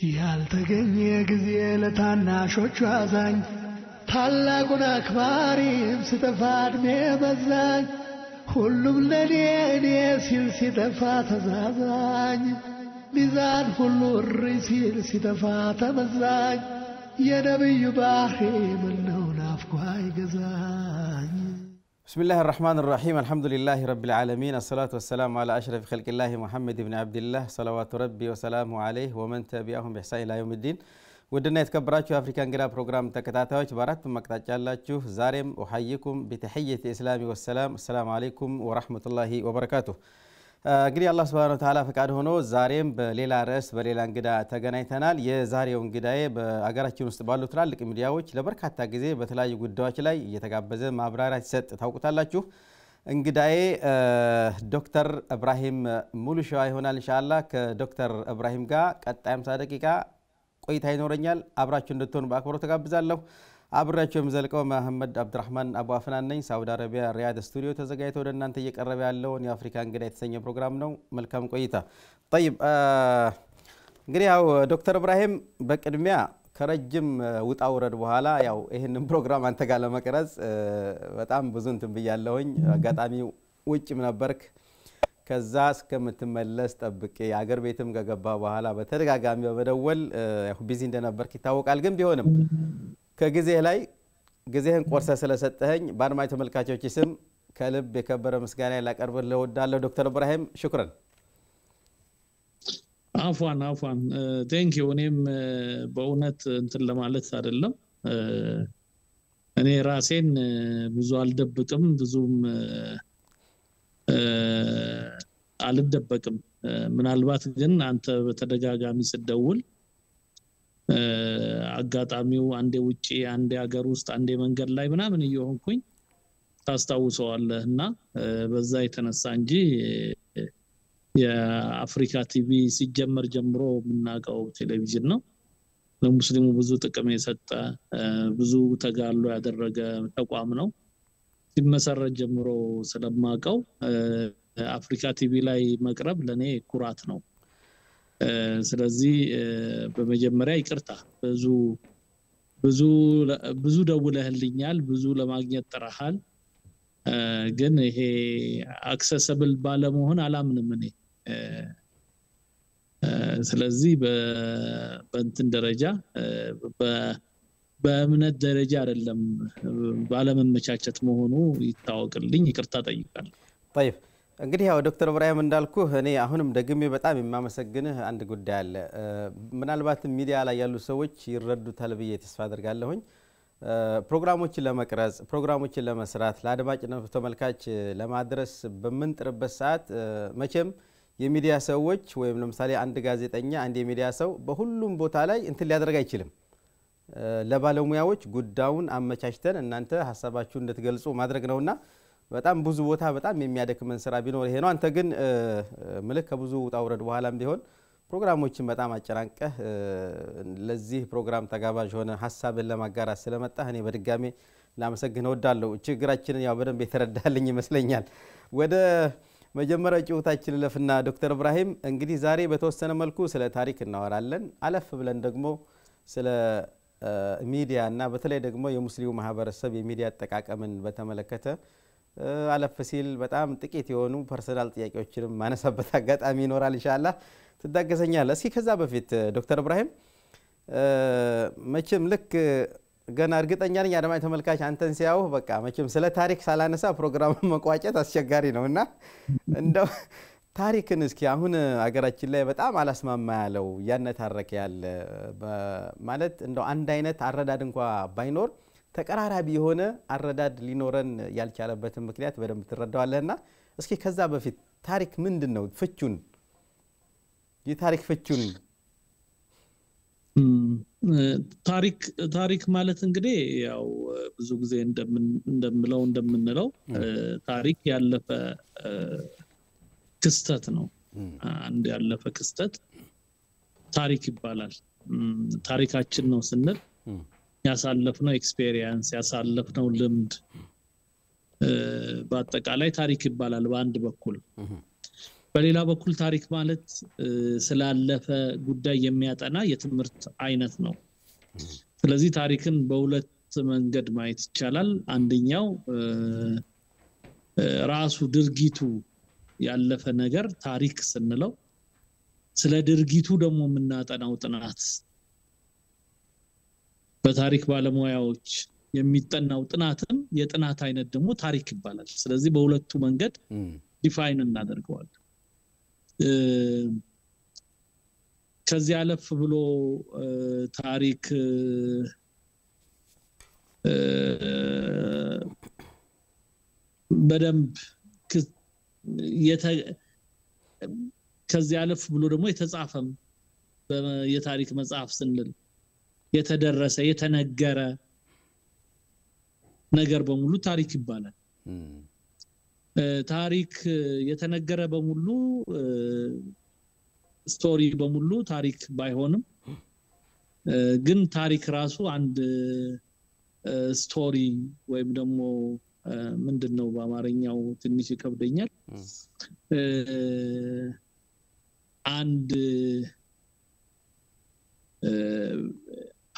ያልተገኘ ጊዜ ለታናሾቹ አዛኝ ታላቁን አክባሪም ሲጠፋ ዕድሜ በዛኝ ሁሉም ለኔ እኔ ሲል ሲጠፋ ተዛዛኝ ሚዛን ሁሉ እሪ ሲል ሲጠፋ ተመዛኝ የነብዩ ባህሪ ምነው ናፍቆ አይገዛኝ بسم الله الرحمن الرحيم الحمد لله رب العالمين الصلاة والسلام على أشرف خلق الله محمد بن عبد الله صلوات ربي وسلامه عليه ومن تبعهم بإحسان إلى يوم الدين ودنا يتكبراتشو أفريكان جرا بروجرام تكتاتاوش بارات مقطع جالاتشو زارم أحييكم بتحية الإسلام والسلام السلام عليكم ورحمة الله وبركاته እንግዲህ አላህ Subhanahu Wa Ta'ala ፈቃድ ሆኖ ዛሬም በሌላ ርዕስ በሌላ እንግዳ ተገናኝተናል የዛሬው እንግዳዬ በአገራችን ውስጥ ባሉ ትላልቅ ሚዲያዎች ለበርካታ ጊዜ በተለያዩ ጉዳዮች ላይ እየተጋበዘ ማብራሪያ ሲሰጥ ታውቁታላችሁ እንግዳዬ ዶክተር ኢብራሂም ሙሉሻዋ ይሆናል ኢንሻአላህ ከዶክተር ኢብራሂም ጋር ቀጣይ 50 ደቂቃ ቆይታ ይኖረኛል አብራችሁ እንድትሆኑ በአክብሮት ተጋብዛለሁ አብራችሁ የምዘልቀው መሐመድ አብዱራህማን አቡ አፍናን ነኝ ሳውዲ አረቢያ ሪያድ ስቱዲዮ ተዘጋጅቶ ወደ እናንተ እየቀረበ ያለው የአፍሪካ እንግዳ የተሰኘ ፕሮግራም ነው መልካም ቆይታ طيب እንግዲህ ያው ዶክተር ኢብራሂም በቅድሚያ ከረጅም ውጣ ውረድ በኋላ ያው ይሄንን ፕሮግራም አንተ ጋር ለመቅረጽ በጣም ብዙ እንትን ብያለሁኝ አጋጣሚው ውጭም ነበርክ ከዛ እስከምትመለስ ጠብቄ አገር ቤትም ከገባ በኋላ በተደጋጋሚ በመደወል ያው ቢዚ እንደነበርክ ይታወቃል ግን ቢሆንም ከጊዜ ላይ ጊዜህን ቆርሰ ስለሰጠኸኝ ባድማጭ ተመልካቾች ስም ከልብ የከበረ ምስጋና ላቀርብልህ እወዳለሁ ዶክተር ኢብራሂም ሽክራን አፍዋን ቴንክ ዩ እኔም በእውነት እንትን ለማለት አይደለም እኔ ራሴን ብዙ አልደብቅም ብዙም አልደበቅም ምናልባት ግን አንተ በተደጋጋሚ ስደውል አጋጣሚው አንዴ ውጪ አንዴ ሀገር ውስጥ አንዴ መንገድ ላይ ምናምን እየሆንኩኝ ታስታውሰዋለህና በዛ የተነሳ እንጂ የአፍሪካ ቲቪ ሲጀመር ጀምሮ ምናቀው ቴሌቪዥን ነው ለሙስሊሙ ብዙ ጥቅም የሰጠ ብዙ ተጋሎ ያደረገ ተቋም ነው ሲመሰረት ጀምሮ ስለማቀው አፍሪካ ቲቪ ላይ መቅረብ ለኔ ኩራት ነው ስለዚህ በመጀመሪያ ይቅርታ ብዙ ደውለህልኛል ብዙ ለማግኘት ጥረሃል ግን ይሄ አክሰሰብል ባለመሆን አላምንም እኔ ስለዚህ በእንትን ደረጃ በእምነት ደረጃ አይደለም ባለመመቻቸት መሆኑ ይታወቅልኝ ይቅርታ ጠይቃለሁ طيب እንግዲህ ያው ዶክተር ኢብራሂም እንዳልኩ እኔ አሁንም ደግሜ በጣም የማመሰግንህ አንድ ጉዳይ አለ ምናልባት ሚዲያ ላይ ያሉ ሰዎች ይረዱታል ብዬ ተስፋ አደርጋለሁኝ ፕሮግራሞችን ለመቅረጽ ፕሮግራሞችን ለመስራት ለአድማጭና ተመልካች ለማድረስ በመንጥርበት ሰዓት መቼም የሚዲያ ሰዎች ወይም ለምሳሌ አንድ ጋዜጠኛ አንድ የሚዲያ ሰው በሁሉም ቦታ ላይ እንትን ሊያደርግ አይችልም ለባለሙያዎች ጉዳዩን አመቻችተን እናንተ ሐሳባችሁን እንድትገልጹ ማድረግ ነውና በጣም ብዙ ቦታ በጣም የሚያደክመን ስራ ቢኖር ይሄ ነው አንተ ግን መልክ ከብዙ ውጣ ውረድ በኋላም ቢሆን ፕሮግራሞችን በጣም አጨራንቀህ ለዚህ ፕሮግራም ተጋባዥ ሆነ ሐሳብን ለማጋራት ስለመጣህ እኔ በድጋሜ ላመሰግን እወዳለሁ ችግራችንን ያው በደንብ የተረዳልኝ ይመስለኛል ወደ መጀመሪያው ጭውታችን ለፍና ዶክተር ኢብራሂም እንግዲህ ዛሬ በተወሰነ መልኩ ስለ ታሪክ እናወራለን አለፍ ብለን ደግሞ ስለ ሚዲያ እና በተለይ ደግሞ የሙስሊሙ ማህበረሰብ የሚዲያ አጠቃቀምን በተመለከተ አለፍ ሲል በጣም ጥቂት የሆኑ ፐርሰናል ጥያቄዎችንም ማነሳበት አጋጣሚ ይኖራል ኢንሻአላህ ትዳገሰኛለህ እስኪ ከዛ በፊት ዶክተር ኢብራሂም መቼም ልክ ገና እርግጠኛ ነኝ አድማጭ ተመልካች አንተን ሲያው በቃ መቼም ስለ ታሪክ ሳላነሳ ፕሮግራም መቋጨት አስቸጋሪ ነውና እንደው ታሪክን እስኪ አሁን አገራችን ላይ በጣም አላስማማ ያለው ያነታረከ ያለ ማለት እንደው አንድ አይነት አረዳድ እንኳን ባይኖር ተቀራራቢ የሆነ አረዳድ ሊኖረን ያልቻለበትን ምክንያት በደንብ ትረዳዋለህና እስኪ ከዛ በፊት ታሪክ ምንድነው ፍቹን የታሪክ ፍቹን ታሪክ ማለት እንግዲህ ያው ብዙ ጊዜ እንደምንለው ታሪክ ያለፈ ክስተት ነው አንድ ያለፈ ክስተት ታሪክ ይባላል ታሪካችን ነው ስንል ያሳለፍነው ኤክስፒሪየንስ ያሳለፍነው ልምድ በአጠቃላይ ታሪክ ይባላል በአንድ በኩል በሌላ በኩል ታሪክ ማለት ስላለፈ ጉዳይ የሚያጠና የትምህርት አይነት ነው ስለዚህ ታሪክን በሁለት መንገድ ማየት ይቻላል አንደኛው ራሱ ድርጊቱ ያለፈ ነገር ታሪክ ስንለው ስለ ድርጊቱ ደግሞ የምናጠናው ጥናት በታሪክ ባለሙያዎች የሚጠናው ጥናትም የጥናት አይነት ደግሞ ታሪክ ይባላል ስለዚህ በሁለቱ መንገድ ዲፋይን እናደርገዋለን ከዚህ አለፍ ብሎ ታሪክ በደንብ ከዚህ አለፍ ብሎ ደግሞ የተጻፈም የታሪክ መጽሐፍ ስንል የተደረሰ የተነገረ ነገር በሙሉ ታሪክ ይባላል ታሪክ የተነገረ በሙሉ ስቶሪ በሙሉ ታሪክ ባይሆንም ግን ታሪክ ራሱ አንድ ስቶሪ ወይም ደግሞ ምንድነው በአማርኛው ትንሽ ይከብደኛል አንድ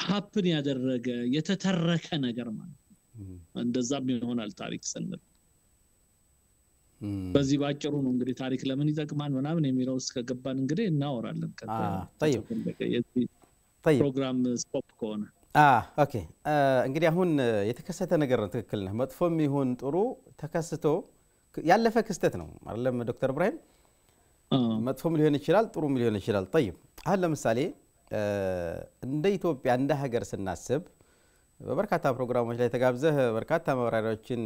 ሀፕን ያደረገ የተተረከ ነገር ማለት እንደዛም ይሆናል ታሪክ ስንል በዚህ ባጭሩ ነው እንግዲህ ታሪክ ለምን ይጠቅማል ምናምን የሚለው እስከገባን እንግዲህ እናወራለን ፕሮግራም ስቶፕ ከሆነ ኦኬ እንግዲህ አሁን የተከሰተ ነገር ነው ትክክል ነው መጥፎም ይሁን ጥሩ ተከስቶ ያለፈ ክስተት ነው አይደለም ዶክተር ኢብራሂም መጥፎም ሊሆን ይችላል ጥሩም ሊሆን ይችላል طيب አሁን ለምሳሌ እንደ ኢትዮጵያ እንደ ሀገር ስናስብ በበርካታ ፕሮግራሞች ላይ ተጋብዘህ በርካታ ማብራሪያዎችን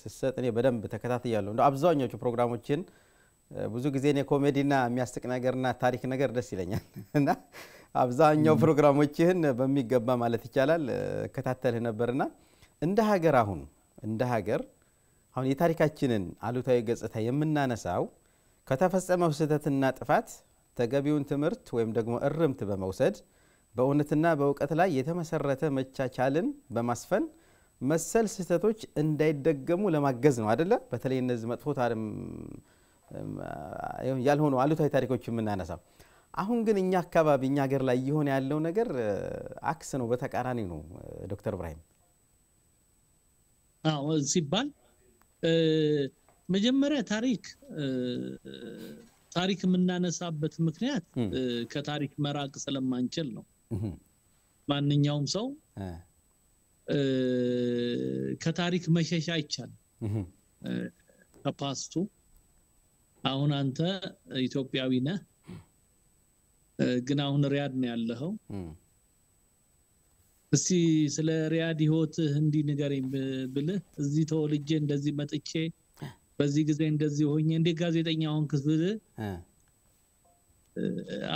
ሲሰጥ እኔ በደንብ ተከታትያለሁ እንደ አብዛኞቹ ፕሮግራሞችን ብዙ ጊዜ እኔ ኮሜዲና የሚያስቅ ነገርና ታሪክ ነገር ደስ ይለኛል እና አብዛኛው ፕሮግራሞችን በሚገባ ማለት ይቻላል ከታተልህ ነበርና እንደ ሀገር አሁን የታሪካችንን አሉታዊ ገጽታ የምናነሳው ከተፈጸመው ስህተትና ጥፋት ተገቢውን ትምህርት ወይም ደግሞ እርምት በመውሰድ በእውነትና በእውቀት ላይ የተመሰረተ መቻቻልን በማስፈን መሰል ስህተቶች እንዳይደገሙ ለማገዝ ነው አይደለ በተለይ እነዚህ መጥፎ ታሪም ያልሆኑ አሉታዊ ታሪኮች የምናነሳው አሁን ግን እኛ አካባቢ እኛ ሀገር ላይ ይሆን ያለው ነገር አክስ ነው በተቃራኒ ነው ዶክተር ኢብራሂም ሲባል መጀመሪያ ታሪክ የምናነሳበት ምክንያት ከታሪክ መራቅ ስለማንችል ነው ማንኛውም ሰው ከታሪክ መሸሽ አይቻልም ከፓስቱ አሁን አንተ ኢትዮጵያዊ ነህ ግን አሁን ሪያድ ነው ያለኸው እስቲ ስለ ሪያድ ህይወት እንዲ ንገረኝ ብለህ እዚህ ተወልጄ እንደዚህ መጥቼ በዚህ ጊዜ እንደዚህ ሆኜ እንደ ጋዜጠኛ ሆንክ ብለህ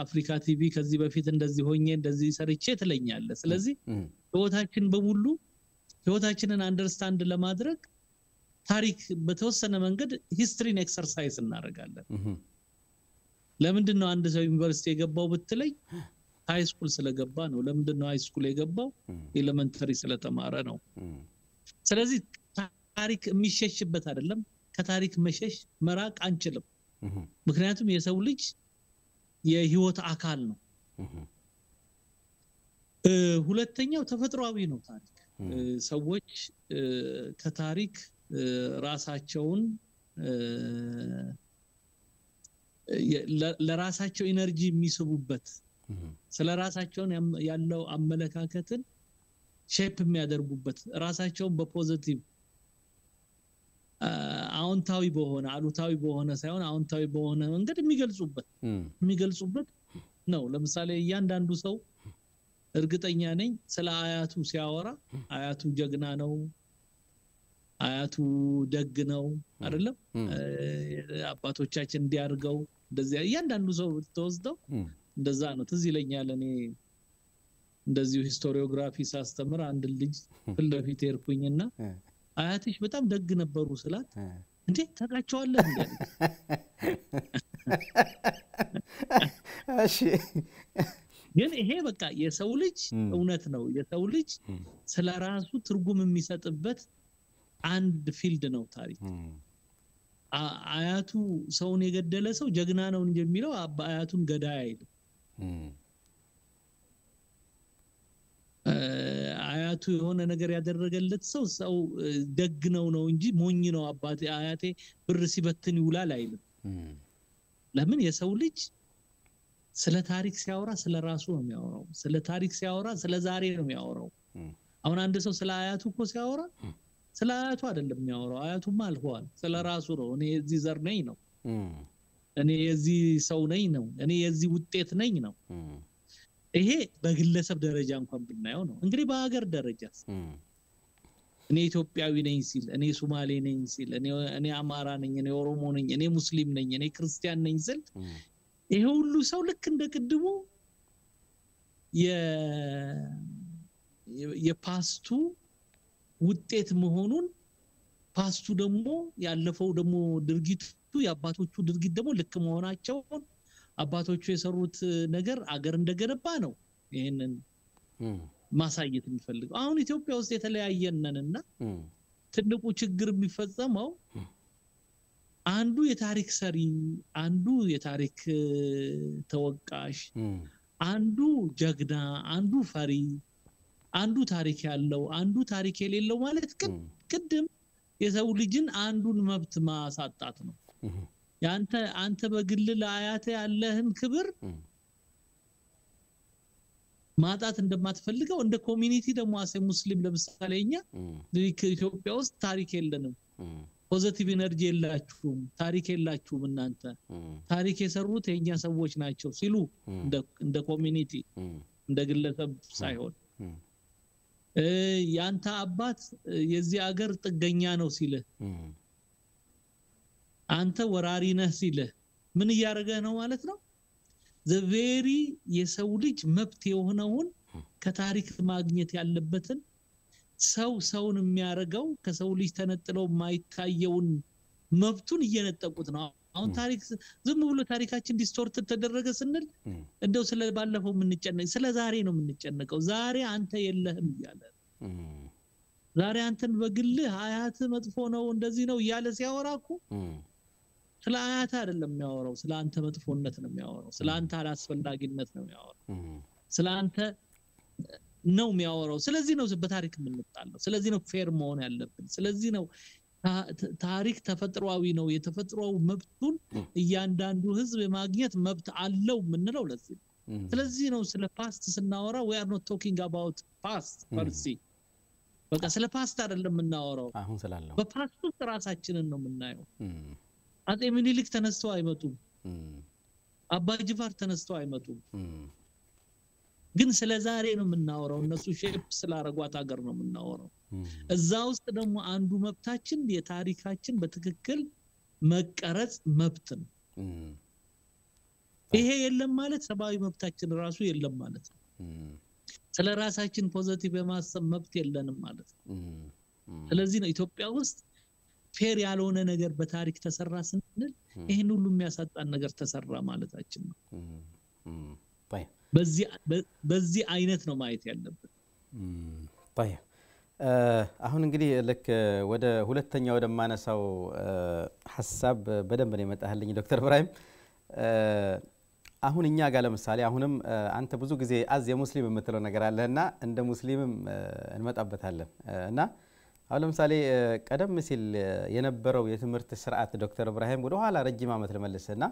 አፍሪካ ቲቪ ከዚህ በፊት እንደዚህ ሆኜ እንደዚህ ሰርቼ ትለኛለህ ስለዚህ ህይወታችንን አንደርስታንድ ለማድረግ ታሪክ በተወሰነ መንገድ ሂስትሪን ኤክሰርሳይዝ እናደርጋለን ለምንድነው አንድ ሰው ዩኒቨርሲቲ የገባው ብትለኝ ሃይ ስኩል ስለገባ ነው ለምንድነው ሃይ ስኩል የገባው ኤሌመንተሪ ስለተማረ ነው ስለዚህ ታሪክ የሚሸሽበት አይደለም ከታሪክ መሸሽ መራቅ አንችልም ምክንያቱም የሰው ልጅ የህይወት አካል ነው ሁለተኛው ተፈጥሯዊ ነው ታሪክ ሰዎች ከታሪክ ራሳቸውን ለራሳቸው ኢነርጂ የሚስቡበት ስለራሳቸው ያለው አመለካከትን ሼፕ የሚያደርጉበት ራሳቸውን በፖዚቲቭ አዎንታዊ በሆነ አሉታዊ በሆነ ሳይሆን አዎንታዊ በሆነ መንገድ የሚገልጹበት ነው ለምሳሌ እያንዳንዱ ሰው እርግጠኛ ነኝ ስለ አያቱ ሲያወራ አያቱ ጀግና ነው አያቱ ደግ ነው አይደለም አባቶቻችን እንዲያርገው እንደዚህ እያንዳንዱ ሰው ተወስደው እንደዛ ነው ትዝ ይለኛል እኔ እንደዚሁ ሂስቶሪዮግራፊ ሳስተምር አንድ ልጅ ፍለፊት ሄርኩኝና አያትሽ በጣም ደግ ነበሩ ስላት እንዴ ታቃቸዋለህ እንዴ እሺ ግን ይሄ በቃ የሰው ልጅ እውነት ነው የሰው ልጅ ስለራሱ ትርጉም የሚሰጥበት አንድ ፊልድ ነው ታሪክ አያቱ ሰውን የገደለ ሰው ጀግና ነው እንጂ የሚለው አያቱን ገዳይ አይደለም አያቱ የሆነ ነገር ያደረገለት ሰው ደግ ነው እንጂ ሞኝ ነው አባቴ አያቴ ብር ሲበትን ይውላል አይልም ለምን የሰው ልጅ ስለ ታሪክ ሲያወራ ስለ ራሱ ነው የሚያወራው ስለ ታሪክ ሲያወራ ስለ ዛሬ ነው የሚያወራው አሁን አንድ ሰው ስለ አያቱ እኮ ሲያወራ ስለ አያቱ አይደለም የሚያወራው አያቱማ አልፏል ስለ ራሱ ነው እኔ የዚህ ዘር ነኝ ነው እኔ የዚህ ሰው ነኝ ነው እኔ የዚህ ውጤት ነኝ ነው ይሄ በግለሰብ ደረጃ እንኳን ብናየው ነው እንግዲህ በአገር ደረጃስ እኔ ኢትዮጵያዊ ነኝ ሲል እኔ ሶማሌ ነኝ ሲል እኔ አማራ ነኝ እኔ ኦሮሞ ነኝ እኔ ሙስሊም ነኝ እኔ ክርስቲያን ነኝ ሲል ይሄ ሁሉ ሰው ልክ እንደቀድሞ የፓስቱ ውጤት መሆኑን ፓስቱ ደግሞ ያለፈው ደግሞ ድርጊቱ ያባቶቹ ድርጊት ደግሞ ልክ መሆናቸው አባቶቹ የሰሩት ነገር አገር እንደገነባ ነው ይሄንን ማሳየት የሚፈልገው አሁን ኢትዮጵያ ውስጥ የተለያየነንና ትልቁ ችግር የሚፈጸመው አንዱ የታሪክ ሰሪ አንዱ የታሪክ ተወቃሽ አንዱ ጀግና አንዱ ፈሪ አንዱ ታሪክ ያለው አንዱ ታሪክ የሌለው ማለት ቅድም የሰው ልጅን አንዱን መብት ማሳጣት ነው አንተ በግል ለአያተ ያለህን ክብር ማጣት እንደማትፈልገው እንደ ኮሚኒቲ ደግሞ አሰ ሙስሊም ለምሳሌኛ ኢትዮጵያ ውስጥ ታሪክ የለንም ፖዚቲቭ ኤነርጂ የላችሁም ታሪክ የላችሁም እናንተ ታሪክ የሰሩት የኛ ሰዎች ናቸው ሲሉ እንደ ኮሚኒቲ እንደ ግለሰብ ሳይሆን ያንተ አባት የዚህ አገር ጥገኛ ነው ሲል አንተ ወራሪ ነህ ሲል ምን ያረገ ነው ማለት ነው the very የሰው ልጅ መብት የሆነውን ከታሪክ ማግኘት ያለበትን ሰውን የሚያረጋው ከሰው ልጅ ተነጥለው ማይታየውን መብቱን እየነጠቁት ነው አሁን ታሪክ ዝም ብሎ ታሪካችን ዲስቶርት ተደረገ ስንል እንደው ስለ ባለፈው ምንጨነቅ ስለ ዛሬ ነው ምንጨነቀው ዛሬ አንተ የለህም ይያለ ዛሬ አንተን በግልህ አያት መጥፎ ነው እንደዚህ ነው ይያለ ሲያወራኩ ስለ አያት አይደለም የሚያወራው ስለ አንተ መጥፎነት ነው የሚያወራው ስለ አንተ አላስፈላጊነት ነው የሚያወራው ስለ አንተ ነው የሚያወራው ስለዚህ ነው በታሪክ የምንጣለው ስለዚህ ነው ፌር መሆን ያለብን ስለዚህ ነው ታሪክ ተፈጥሯዊ ነው የተፈጥሯው መብቱን እያንዳንዱ ህዝብ የማግኘት መብት አለው ምንለው ለዚህ ስለዚህ ነው ስለ ፓስት ስናወራ we are not talking about past per se በቃ ስለ ፓስት አይደለም የምናወራው አሁን ስላለው በፓስቱ ራሳችንን ነው የምናየው አጤ ምኒልክ ተነስተው አይመጡም አባ ጅፋር ተነስተው አይመጡም ግን ስለ ዛሬ ነው የምናወራው እነሱ ሼፕ ስላረጓት ሀገር ነው የምናወራው እዛ ውስጥ ደግሞ አንዱ መብታችን የታሪካችን በትክክል መቀረጽ መብት ነው ይሄ የለም ማለት ሰባዊ መብታችን ራሱ የለም ማለት ነው ስለ ራሳችን ፖዚቲቭ የማሰብ መብት የለንም ማለት ነው ስለዚህ ነው ኢትዮጵያ ውስጥ ፌር ያልሆነ ነገር በታሪክ ተሰራ ስንል ይሄን ሁሉ የሚያሳጣን ነገር ተሰራ ማለታችን ነው በዚህ አይነት ነው ማየት ያለብን طيب አሁን እንግዲህ ለክ ወደ ሁለተኛው ወደ ማነሳው ሐሳብ በደንብ ነው የመጣህልኝ ዶክተር ኢብራሂም አሁን እኛ ጋር ለምሳሌ አሁንም አንተ ብዙ ጊዜ አዝ የሙስሊም የምትለው ነገር አለና እንደ ሙስሊምም እንመጣበታለን እና አሁን ለምሳሌ ቀደም ሲል የነበረው የትምህርት ስርዓት ዶክተር ኢብራሂም ወደ ኋላ ረጅም አመት ለመለሰና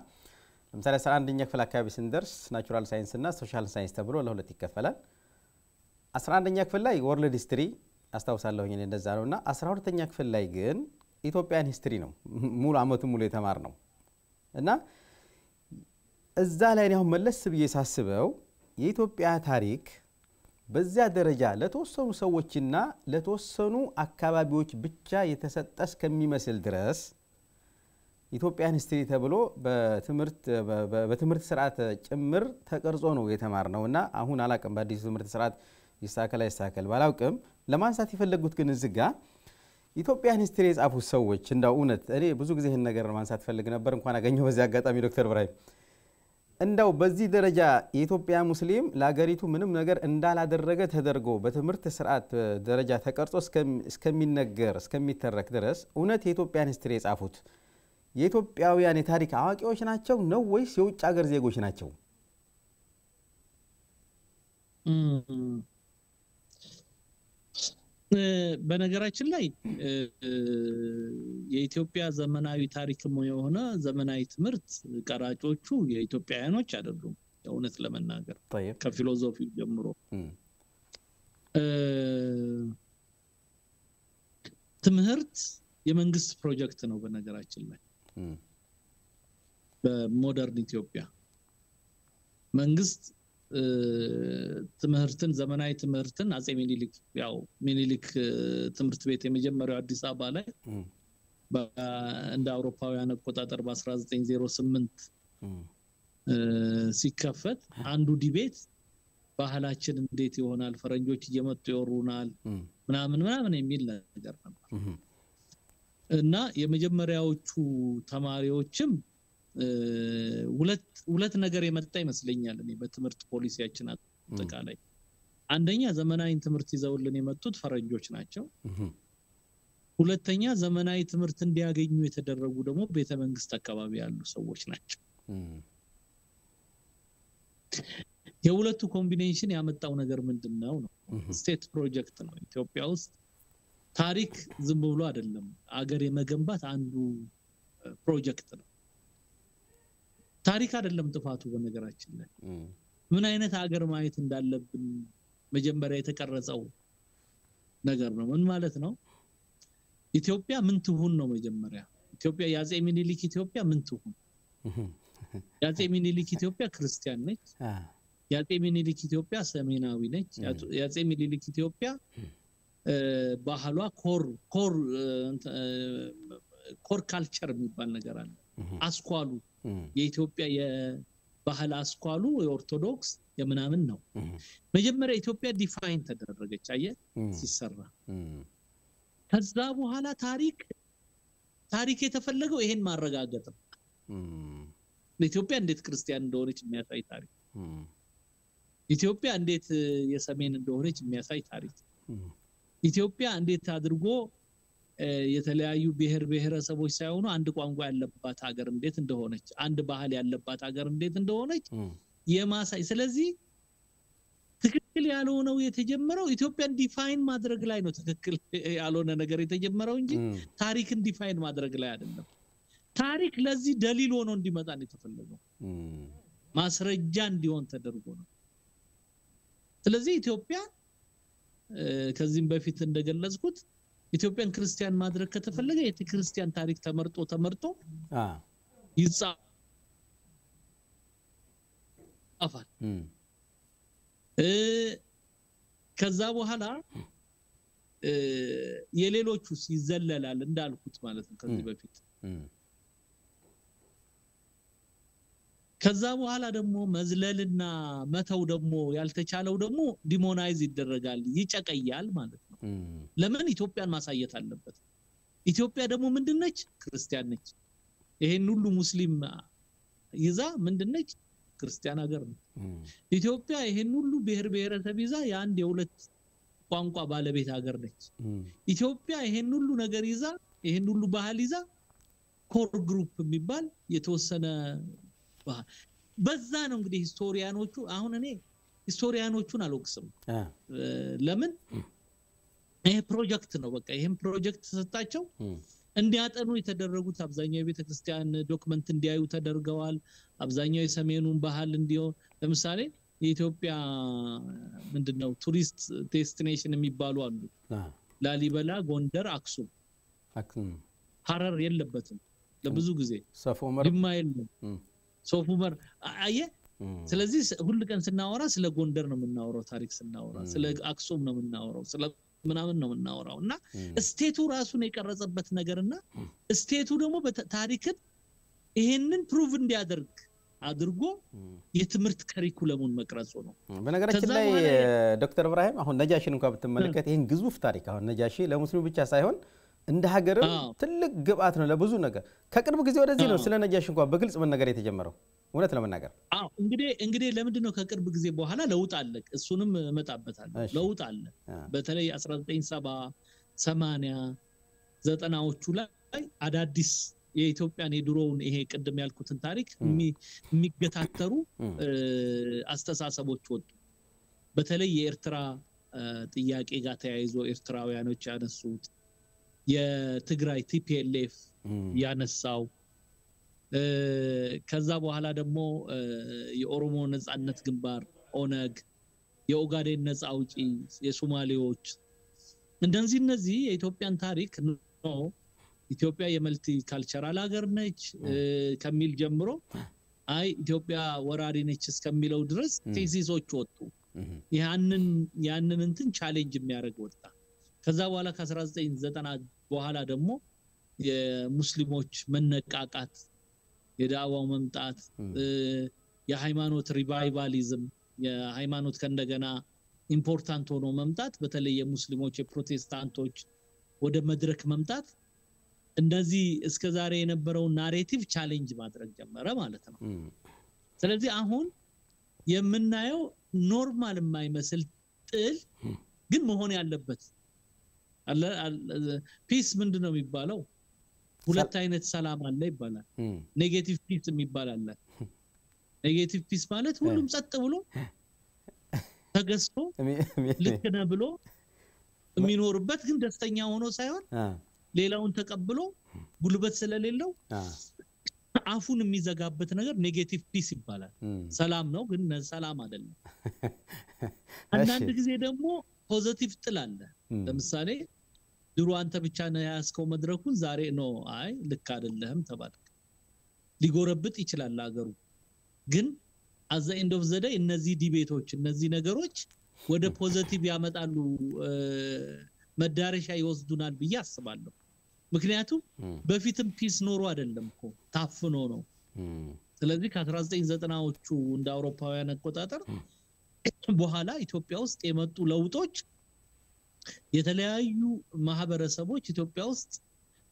ለምሳሌ 11ኛ ክፍል አካባቢ ስንደርስ ናቹራል ሳይንስ እና ሶሻል ሳይንስ ተብሎ ለሁለት ይከፈላል 11ኛ ክፍል ላይ ወርልድ ሂስትሪ አስተዋውሳለሁኝ እንደዛ ነውና 12ኛ ክፍል ላይ ግን ኢትዮጵያን ሂስትሪ ነው ሙሉ አመቱን ሙሉ የተማር ነው እና እዛ ላይ ነው መለስ ብዬ ሳስበው የኢትዮጵያ ታሪክ በዚያ ደረጃ ለተወሰኑ ሰዎችና ለተወሰኑ አካባቢዎች ብቻ የተሰጠስ ከሚመስል ድረስ ኢትዮጵያን ሂስትሪ ተብሎ በትምህርት ስርዓት ጭምር ተቀርጾ ነው የተማርነውና አሁን አላቀም በአዲስ ትምህርት ስርዓት ይሳከል ባላውቅም ለማንሳት የፈለጉት ግን እዝጋ ኢትዮጵያን ሂስትሪ የጻፉ ሰዎች እንደው እውነት እኔ ብዙ ጊዜ ይሄን ነገር ማንሳት ፈልግ ነበር እንኳን አገኘው በዚህ አጋጣሚ ዶክተር ኢብራሂም እንደው በዚህ ደረጃ የኢትዮጵያ ሙስሊም ለሀገሪቱ ምንም ነገር እንዳላደረገ ተደርጎ በትምህርት ስርዓት ደረጃ ተቀርጾ እስከሚነገር እስከሚተረክ ድረስ እውነት የኢትዮጵያን ሂስትሪ የጻፉት የኢትዮጵያውያን የታሪክ አዋቂዎች ናቸው ነው ወይስ የውጭ ሀገር ዜጎች ናቸው? በነገራችን ላይ የኢትዮጵያ ዘመናዊ ታሪክም የሆነ ዘመናዊ ትምህርት ቀራጮቹ የኢትዮጵያውያኖች አይደሉም እውነት ለመናገር ከፊሎሶፊው ጀምሮ ትምህርት የመንግስት ፕሮጀክት ነው በነገራችን ላይ በሞደርን ኢትዮጵያ መንግስት ትምህርትን ዘመናዊ ትምህርትን አጼ ሚኒሊክ ትምህርት ቤት የመጀመሪያው አዲስ አበባ ላይ እንደ አውሮፓውያን አቆጣጠር በ1908 ሲከፈት አንዱ ዲቤት ባህላችን እንዴት ይሆናል ፈረንጆች እየመጡ ይወሩናል ምናምን የሚል ነገር ነበር እና የመጀመሪያዎቹ ተማሪዎችም ሁለት ነገር የመጣ ይመስለኛል እኔ በትምህርት ፖሊሲያችን አጠቃላይ አንደኛ ዘመናዊ ትምህርት ይዘውልን የመጡት ፈረንጆች ናቸው ሁለተኛ ዘመናዊ ትምህርት እንዲያገኙ የተደረጉ ደግሞ ቤተ መንግስት አካባቢ ያሉ ሰዎች ናቸው የሁለቱ ኮምቢኔሽን ያመጣው ነገር ምንድነው ነው ስቴት ፕሮጀክት ነው ኢትዮጵያ ውስጥ ታሪክ ዝም ብሎ አይደለም አገር የመገንባት አንዱ ፕሮጀክት ነው ታሪክ አይደለም ጥፋቱ በነገራችን ላይ ምን አይነት ሀገር ማየት እንዳለብን መጀመሪያ የተቀረጸው ነገር ነው ምን ማለት ነው ኢትዮጵያ ምን ትሁን ነው መጀመሪያ ኢትዮጵያ ያጼ ሚኒሊክ ኢትዮጵያ ምን ትሁን ያጼ ሚኒሊክ ኢትዮጵያ ክርስቲያን ነች ያጼ ሚኒሊክ ኢትዮጵያ ሰሜናዊ ነች ያጼ ሚኒሊክ ኢትዮጵያ ባህሏ ኮር ካልቸር የሚባል ነገር አለ አስኳሉ የኢትዮጵያ የባህል አስኳሉ የኦርቶዶክስ የምናምን ነው መጀመሪያ ኢትዮጵያ ዲፋይን ተደረገች አየ ሲሰራ ከዛ በኋላ ታሪክ የተፈለገው ይሄን ማረጋገጥ ነው ኢትዮጵያ እንዴት ክርስቲያን እንደሆነች የሚያሳይ ታሪክ ኢትዮጵያ እንዴት የሰሜን እንደሆነች የሚያሳይ ታሪክ ኢትዮጵያ እንዴት አድርጎ የተለያዩ ብሔረሰቦች ሳይሆኑ አንድ ቋንቋ ያለባት ሀገር እንዴት እንደሆነች አንድ ባህል ያለባት ሀገር እንዴት እንደሆነች የማሳይ ስለዚህ ትክክል ያልሆነው የተጀመረው ኢትዮጵያን ዲፋይን ማድረግ ላይ ነው ትክክል ያልሆነ ነገር የተጀመረው እንጂ ታሪክን ዲፋይን ማድረግ ላይ አይደለም ታሪክ ለዚህ ደሊል ሆኖ እንዲመጣ ነው የተፈለገው ማስረጃ እንዲሆን ተደርጎ ነው ስለዚህ ኢትዮጵያ ከዚህም በፊት እንደገለጽኩት ኢትዮጵያን ክርስቲያን ማድረግ ከተፈለገ የክርስቲያን ታሪክ ተመርጦ ይጻፋል ከዛ በኋላ የሌሎቹስ ይዘለላል እንዳልኩት ማለት ነው ከዚህ በፊት ከዛ በኋላ ደግሞ መዝለልና መተው ደግሞ ያልተቻለው ደግሞ ዲሞናይዝ ይደረጋል ይጨቀያል ማለት ነው ለምን ኢትዮጵያን ማሳየት አለበት ኢትዮጵያ ደግሞ ምንድነች ክርስቲያን ነች ይሄን ሁሉ ሙስሊም ይዛ ምንድነች ክርስቲያን ሀገር ነው ኢትዮጵያ ይሄን ሁሉ ብሔረሰብ ይዛ የአንድ የሁለት ቋንቋ ባለቤት ሀገር ነች ኢትዮጵያ ይሄን ሁሉ ነገር ይዛ ይሄን ሁሉ ባህል ይዛ ኮር ግሩፕ የሚባል የተወሰነ በዛ ነው እንግዲህ ሂስቶሪያኖቹ አሁን እኔ ሂስቶሪያኖቹን አልወቅስም ለምን ይሄ ፕሮጀክት ነው በቃ ይሄን ፕሮጀክት ተሰጣቸው እንዲያጠኑ የተደረጉት አብዛኛው የቤተክርስቲያን ዶክመንት እንዲያዩ ተደርገዋል አብዛኛው የሰሜኑን ባህል እንዲው ለምሳሌ የኢትዮጵያ ምንድነው ቱሪስት ዴስቲኔሽን የሚባሉ አሉ ላሊበላ ጎንደር አክሱም ሐረር የለበትም ለብዙ ጊዜ ዲማይል ሶፉመር አየ ስለዚህ ሁሉ ቀን ስናወራ ስለ ጎንደር ነው የምናወራው ታሪክ ስናወራ ስለ አክሱም ነው የምናወራው ስለ ምናምን ነው የምናወራውና ስቴቱ ራሱን የቀረጸበት ነገርና ስቴቱ ደግሞ በታሪክን ይሄንን ፕሩቭ እንዲያደርግ አድርጎ የትምህርት ካሪኩለሙን መቅረጹ ነው በነገራችን ላይ ዶክተር ኢብራሂም አሁን ነጃሺን እንኳን ብትመለከት ይሄን ግዙፍ ታሪክ አሁን ነጃሺ ለሙስሊሙ ብቻ ሳይሆን እንደ ሀገርም ትልቅ ግብአት ነው ለብዙ ነገር ከቅርብ ጊዜ ወደዚህ ነው ስለ ነጃሺ እንኳን በግልጽ መነገር የተጀመረው እውነት ለመናገር እንግዲህ ለምንድነው ከቅርብ ጊዜ በኋላ ለውጥ አለ እሱንም መጣበታለሁ ለውጥ አለ በተለይ 1970 80 90ዎቹ ላይ አዳዲስ የኢትዮጵያን የድሮውን ይሄ ቀደም ያልኩትን ታሪክ የሚገታተሩ አስተሳሰቦች ወጡ በተለይ የኤርትራ ጥያቄ ጋር ተያይዞ ኤርትራውያኖች ያነሱት የትግራይ TPLF ያነሳው ከዛ በኋላ ደግሞ የኦሮሞ ነጻነት ግንባር ኦነግ የኦጋዴን ነጻ አውጪ የሶማሌዎች እነዚህ የኢትዮጵያን ታሪክ ነው ኢትዮጵያ የመልቲ ካልቸራል ሀገር ነች ከሚል ጀምሮ አይ ኢትዮጵያ ወራሪ ነች እስከሚለው ድረስ ቴሲሶች ወጡ ያንን እንትን ቻሌንጅ የሚያደርግ ወጣ ከዛ በኋላ ከ1990 በኋላ ደግሞ የሙስሊሞች መነቃቃት የዳዋው መምጣት የሃይማኖት ሪቫይቫሊዝም የሃይማኖት ከእንደገና ኢምፖርታንት ሆኖ መምጣት በተለይ የሙስሊሞች የፕሮቴስታንቶች ወደ መድረክ መምጣት እንደዚህ እስከዛሬ የነበረው ናሬቲቭ ቻሌንጅ ማድረግ ጀመረ ማለት ነው ስለዚህ አሁን የምናየው ኖርማል የማይመስል ጥል ግን መሆን ያለበት አለ ፒስ ምንድነው የሚባለው ሁለት አይነት ሰላም አለ ይባላል ኔጌቲቭ ፒስ የሚባል አለ ኔጌቲቭ ፒስ ማለት ሁሉም ጸጥ ብሎ ተገስቶ ልክነ ብሎ የሚኖርበት ግን ደስተኛ ሆኖ ሳይሆን ሌላውን ተቀብሎ ጉልበት ስለሌለው አፉን የሚዘጋበት ነገር ኔጌቲቭ ፒስ ይባላል ሰላም ነው ግን ሰላም አይደለም አንዳንድ ጊዜ ደግሞ ፖዚቲቭ ጥል አለ ለምሳሌ ድሮ አንተ ብቻ ነው ያስከው መድረኩን ዛሬ ነው አይ ልክ አይደለም ተባልክ ሊጎረብጥ ይችላል አገሩ ግን አዛ ኤንድ ኦፍ ዘ ዴይ እነዚህ ዲቤቶች እነዚህ ነገሮች ወደ ፖዚቲቭ ያመጣሉ መዳረሻ ይወስዱናል ብዬ አስባለሁ ምክንያቱም በፊትም ፒስ ኖሮ አይደለም እኮ ታፍኖ ነው ስለዚህ ከ1990ዎቹ እንደ አውሮፓውያን አቆጣጠር በኋላ ኢትዮጵያ ውስጥ የመጡ ለውጦች የተለያዩ ማህበረሰቦች ኢትዮጵያ ውስጥ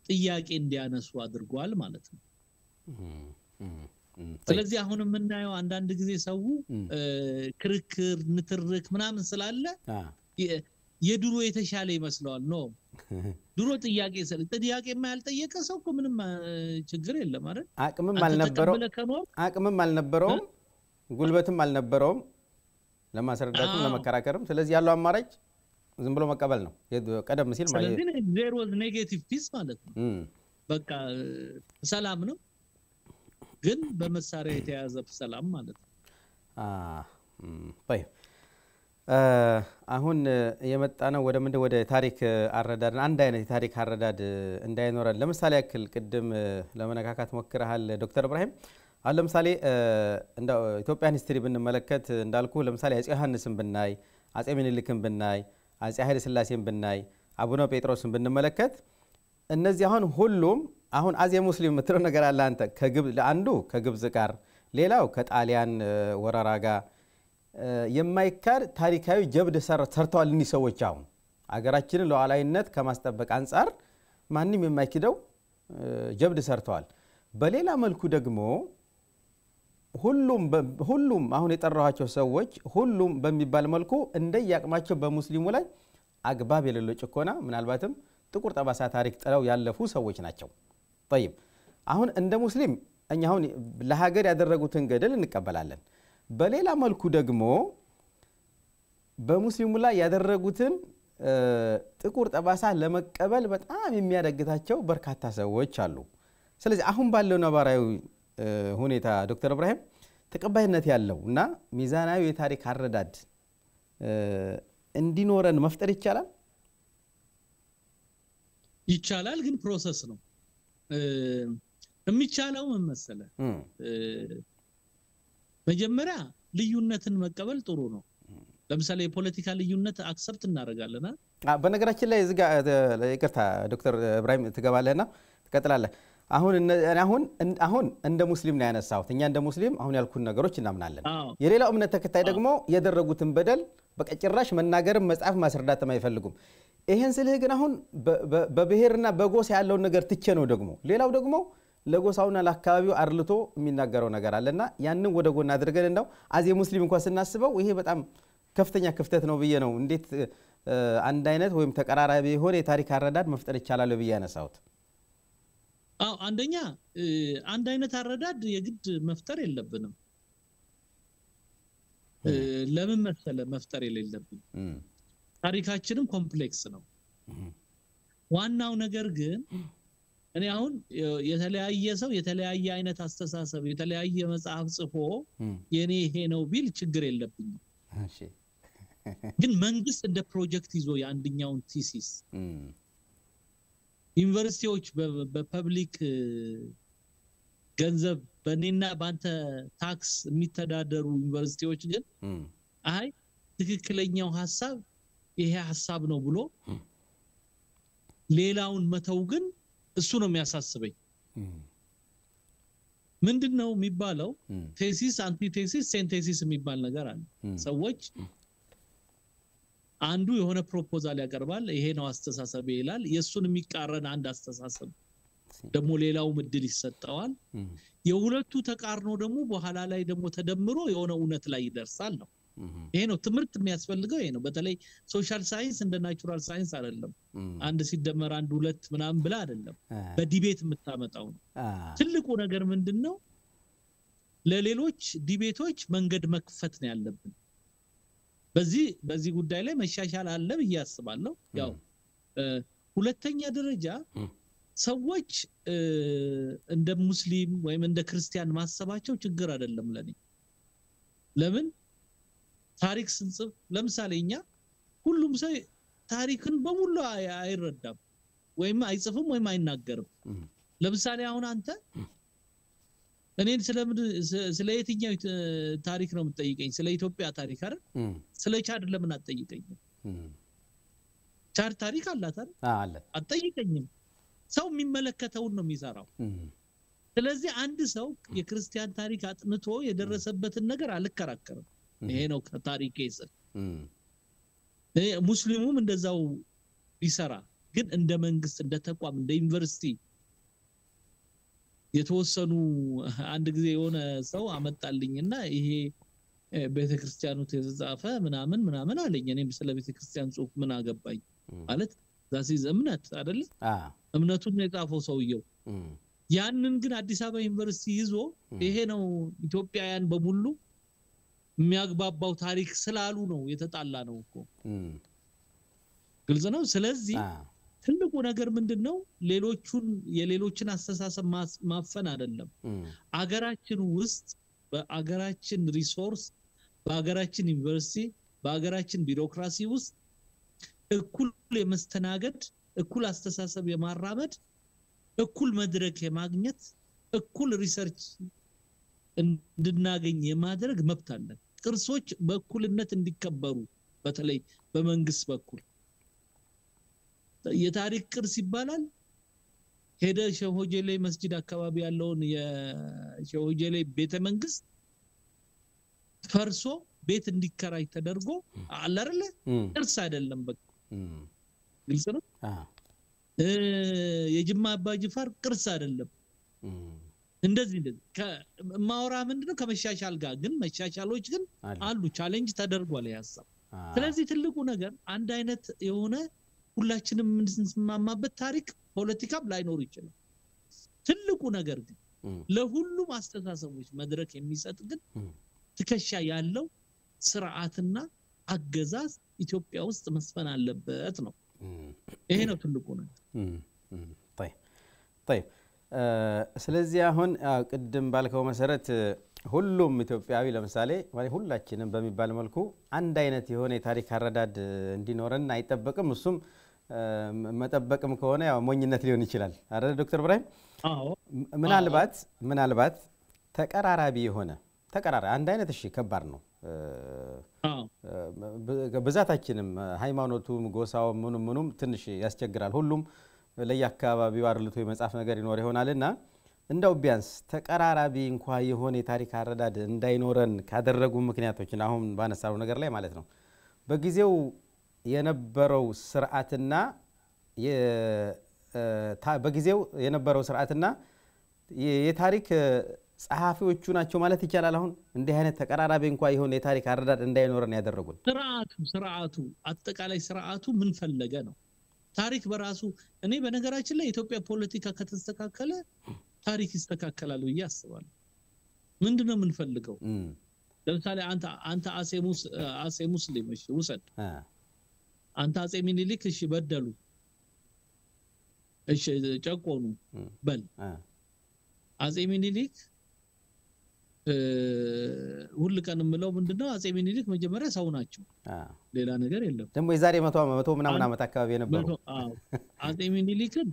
ጥያቄ እንዲያነሱ አድርጓል ማለት ነው ስለዚህ አሁን የምናየው አንዳንድ ጊዜ ሰው ክርክር ንትርክ ምናምን ስላለ የድሮ የተሻለ ይመስላል ነው ድሮ ጥያቄ የማያልጠየቀ ሰው እኮ ምንም ችግር የለም አይደል አቅምም አልነበረውም ጉልበትም አልነበረውም ለማስረዳትም ለመከራከርም ስለዚህ ያለው አማራጭ ዝም ብሎ መቀበል ነው ቀደም ሲል ማለት ስለዚህ there was negative peace ማለት ነው በቃ ሰላም ነው ግን በመሳሪያ የተያዘ ሰላም ማለት ነው طيب አሁን የመጣነው ወደ ታሪክ አረዳድ አንድ አይነት ታሪክ አረዳድ እንዳይኖረን ለምሳሌ ያክል ቅድም ለመነካካት ሞክረሃል ዶክተር ኢብራሂም አለ ለምሳሌ እንደ ኢትዮጵያን ሂስትሪ ብንመለከት እንዳልኩ ለምሳሌ አፄ ዮሐንስን ብናይ አፄ ምኒልክን ብናይ አፄ ኃይለ ሥላሴን ብናይ አቡነ ጴጥሮስን ብንመለከት እነዚህ ሁሉም አዜ ሙስሊም ምትለው ነገር አለ አንተ ከግብጽ ጋር ሌላው ከጣሊያን ወራራ ጋር የማይካድ ታሪካዊ ጀብድ ሰርተዋል እኒ ሰዎች አገራችንን ሉዓላዊነት ከማስጠበቅ አንፃር ማንንም የማይክደው ጀብድ ሰርተዋል በሌላ መልኩ ደግሞ ሁሉም አሁን የጠራኋቸው ሰዎች ሁሉም በሚባል መልኩ እንደያቅማቸው በሙስሊሙ ላይ አግባብ የሌለው ጭቆና ምናልባትም ጥቁር ጠባሳ ታሪክ ጥለው ያለፉ ሰዎች ናቸው طيب አሁን እንደ ሙስሊም እኛ ለሀገር ያደረጉትን ገደል እንቀበላለን በሌላ መልኩ ደግሞ በሙስሊሙ ላይ ያደረጉትን ጥቁር ጠባሳ ለመቀበል በጣም የሚያደግታቸው በርካታ ሰዎች አሉ ስለዚህ አሁን ባለው ነባራዊ ሁኔታ ዶክተር ኢብራሂም ተቀባይነት ያለውና ሚዛናዊ የታሪክ አረዳድ እንዲኖረን መፍጠር ይቻላል ግን ፕሮሰስ ነው የሚቻለው ምን መሰለህ መጀመሪያ ልዩነትን መቀበል ጥሩ ነው ለምሳሌ የፖለቲካ ልዩነት አክሰፕት እናደርጋለና በነገራችን ላይ እዚህ ጋር ይቅርታ ዶክተር ኢብራሂም ትገባለህና ትቀጥላለህ አሁን እንደ ሙስሊም ነው ያነሳሁት እኛ እንደ ሙስሊም አሁን ያልኩን ነገሮች እናምናለን የሌላው እምነት ተከታይ ደግሞ ያደረጉትን በደል በቀጭራሽ መናገርም መጻፍ ማስረዳትም አይፈልጉም ይሄን ስልህ ግን አሁን በብሔርና በጎሳ ያለው ነገር ትቼ ነው ደግሞ ሌላው ደግሞ ለጎሳውና ለአካባቢው አርልቶ የሚናገረው ነገር አለና ያንን ወደ ጎን አድርገን እንደው አዜ ሙስሊም እንኳን ስናስበው ይሄ በጣም ከፍተኛ ክፍተት ነው ብዬ ነው እንዴት አንድ አይነት ወይም ተቀራራቢ የሆነ የታሪክ አረዳድ መፍጠር ይቻላል ብዬ ያነሳሁት አንደኛ አንድ አይነት አረዳድ የግድ መፍጠር የለብንም ለምን መሰለ መፍጠር የሌለብን ታሪካችንም ኮምፕሌክስ ነው ዋናው ነገር ግን እኔ አሁን የተለያየ ሰው የተለያየ አይነት አስተሳሰብ የተለያየ መጽሐፍ ጽፎ የኔ ይሄ ነው ቢል ችግር የለብኝም እሺ ግን መንግስት እንደ ፕሮጀክት ይዞ ያንድኛውን ቲሲስ ዩኒቨርሲቲዎች በፐብሊክ ገንዘብ በኔና ባንተ ታክስ የሚተዳደሩ ዩኒቨርሲቲዎች ግን አይ ትክክለኛው ሐሳብ ይሄ ሐሳብ ነው ብሎ ሌላውን መተው ግን እሱ ነው የሚያሳስበኝ ምንድነው የሚባለው ቴሲስ አንቲቴሲስ ሲንቴሲስ የሚባል ነገር አለ ሰዎች አንዱ የሆነ ፕሮፖዛል ያቀርባል ይሄ ነው አስተሳሰብ ይላል የሱን የሚቃረን አንድ አስተሳሰብ ደሞ ሌላው ምድል ይሰጣዋል የሁለቱ ተቃርኖ ደሞ በኋላ ላይ ደሞ ተደምሮ የሆነ እውነት ላይ ይደርሳል ነው ይሄ ነው ትምርት የሚያስፈልገው ይሄ ነው በተለይ ሶሻል ሳይንስ እንደ ናቹራል ሳይንስ አይደለም አንድ ሲደመር አንድ ሁለት ምናምን ብላ አይደለም በዲቤት የምታመጣው ነው ትልቁ ነገር ምንድነው ለሌሎች ዲቤቶች መንገድ መክፈት ነው ያለብን በዚህ ጉዳይ ላይ መሻሻል አለ በያስባለሁ ያው ሁለተኛ ደረጃ ሰዎች እንደ ሙስሊም ወይም እንደ ክርስቲያን ማሰባቸው ችግር አይደለም ለምን ታሪክ ስንጽፍ ለምሳሌኛ ሁሉም ሰው ታሪክን በሙሉ አይረዳም ወይም አይጽፍም ወይም አይናገርም ለምሳሌ አሁን አንተ እኔን ስለ የትኛው ታሪክ ነው የምትጠይቀኝ ስለ ኢትዮጵያ ታሪክ አይደል ስለ ቻድ ለምን አትጠይቀኝ ቻድ ታሪክ አላት አይደል አለ አትጠይቀኝም ሰው የሚመለከተውን ነው የሚሰራው ስለዚህ አንድ ሰው የክርስቲያን ታሪክ አጥንቶ የደረሰበትን ነገር አልከራከርም ይሄ ነው ከታሪክ ይስል ሙስሊሙም እንደዛው ይሰራ ግን እንደ መንግስት እንደ ተቋም እንደ ዩኒቨርሲቲ የተወሰኑ አንድ ጊዜ የሆነ ሰው አመጣልኝና ይሄ ቤተክርስቲያኑ ተጻፈ ምናምን አለኝ እኔም ስለ ቤተክርስቲያን ጽሁፍ ምን አገባኝ ማለት ዛሲዝ እምነት አይደል እምነቱን የጻፈው ሰውየው ያንን ግን አዲስ አበባ ዩኒቨርሲቲ ይዞ ይሄ ነው ኢትዮጵያውያን በሙሉ የሚያግባባው ታሪክ ስላሉ ነው የተጣላ ነው እኮ ግልጽ ነው ስለዚህ ትልቁ ነገር ምንድነው የሌሎችን አስተሳሰብ ማፈን አይደለም አገራችን ውስጥ በአገራችን ሪሶርስ በአገራችን ዩኒቨርሲቲ በአገራችን ቢሮክራሲ ውስጥ እኩል የመስተናገድ እኩል አስተሳሰብ የማራመድ እኩል መድረክ የማግኘት እኩል ሪሰርች እንድናገኝ የማድረግ መብት አለን ቅርሶች በእኩልነት እንዲከበሩ በተለይ በመንግስት በኩል የታሪክ ቅርስ ይባላል ሄደ ሸሆጀሌ መስጂድ አካባቢ ያለውን የሸሆጀሌ ቤተ መንግስት ፈርሶ ቤት እንዲከራይ ተደርጎ አለ አይደለ ቅርስ አይደለም በቃ ግልጽ ነው የጅማ አባጅፋር ቅርስ አይደለም እንደዚህ ማውራ ምንድነው ከመሻሻል ጋር ግን መሻሻሎች ግን አሉ ቻሌንጅ ተደርጓል ያሳብ ስለዚህ ትልቁ ነገር አንድ አይነት የሆነ ሁላችንም እንስማማበት ታሪክ ፖለቲካም ላይኖር ይችላል ትልቁ ነገር ግን ለሁሉም አስተሳሰቦች መድረክ የሚሰጥ ግን ትከሻ ያለው ስርዓትና አገዛዝ ኢትዮጵያ ውስጥ መስፈን አለበት ነው ይሄ ነው ትልቁ ነገር طيب ስለዚህ አሁን ቅድም ባልከው መሰረት ሁሉም ኢትዮጵያዊ ለምሳሌ ሁላችንም በሚባል መልኩ አንድ አይነት የሆነ የታሪክ አረዳድ እንዲኖረን አይጠበቅም እሱም መጠበቅም ከሆነ ያው ሞኝነት ሊሆን ይችላል አይደል ዶክተር ኢብራሂም አዎ ምናልባት ተቀራራቢ የሆነ አንድ አይነት እሺ ከባድ ነው በዛታችንም ሃይማኖቱም ጎሳውም ምኑም ትንሽ ያስቸግራል ሁሉም ለየአካባቢው አርልቶ የመጻፍ ነገር ይኖር ይሆናልና እንደው ቢያንስ ተቀራራቢ እንኳን የሆነ የታሪክ አረዳድ እንዳይኖረን ካደረጉ ምክንያቶች አሁን ባነሳው ነገር ላይ ማለት ነው በጊዜው የነበረው ስርዓትና የታሪክ ጸሐፊዎቹ ናቸው ማለት ይቻላል አሁን እንዲህ አይነት ተቀራራቢ እንኳን የሆነ የታሪክ አረዳድ እንዳይኖረን ያደረጉን ስርዓቱ አጠቃላይ ስርዓቱ ምን ፈለገ ነው ታሪክ በራሱ እኔ በነገራችን ላይ ኢትዮጵያ ፖለቲካ ከተስተካከለ ታሪክ ይስተካከላል ብዬ አስባለሁ ምንድነው የምንፈልገው ለምሳሌ አንተ አሴ ሙስሊም እሺ ውሰድ አንተ አጼ ሚኒሊክ እሺ በደሉ እሺ ጨቆኑ በል አጼ ሚኒሊክ ሁሉ ቀን ምለው ምንድነው አጼ ሚኒሊክ መጀመሪያ ሰው ናቸው ሌላ ነገር የለም ደሞ የዛሬ 100 ምናምን አመት አካባቢ የነበሩ አጼ ሚኒሊክን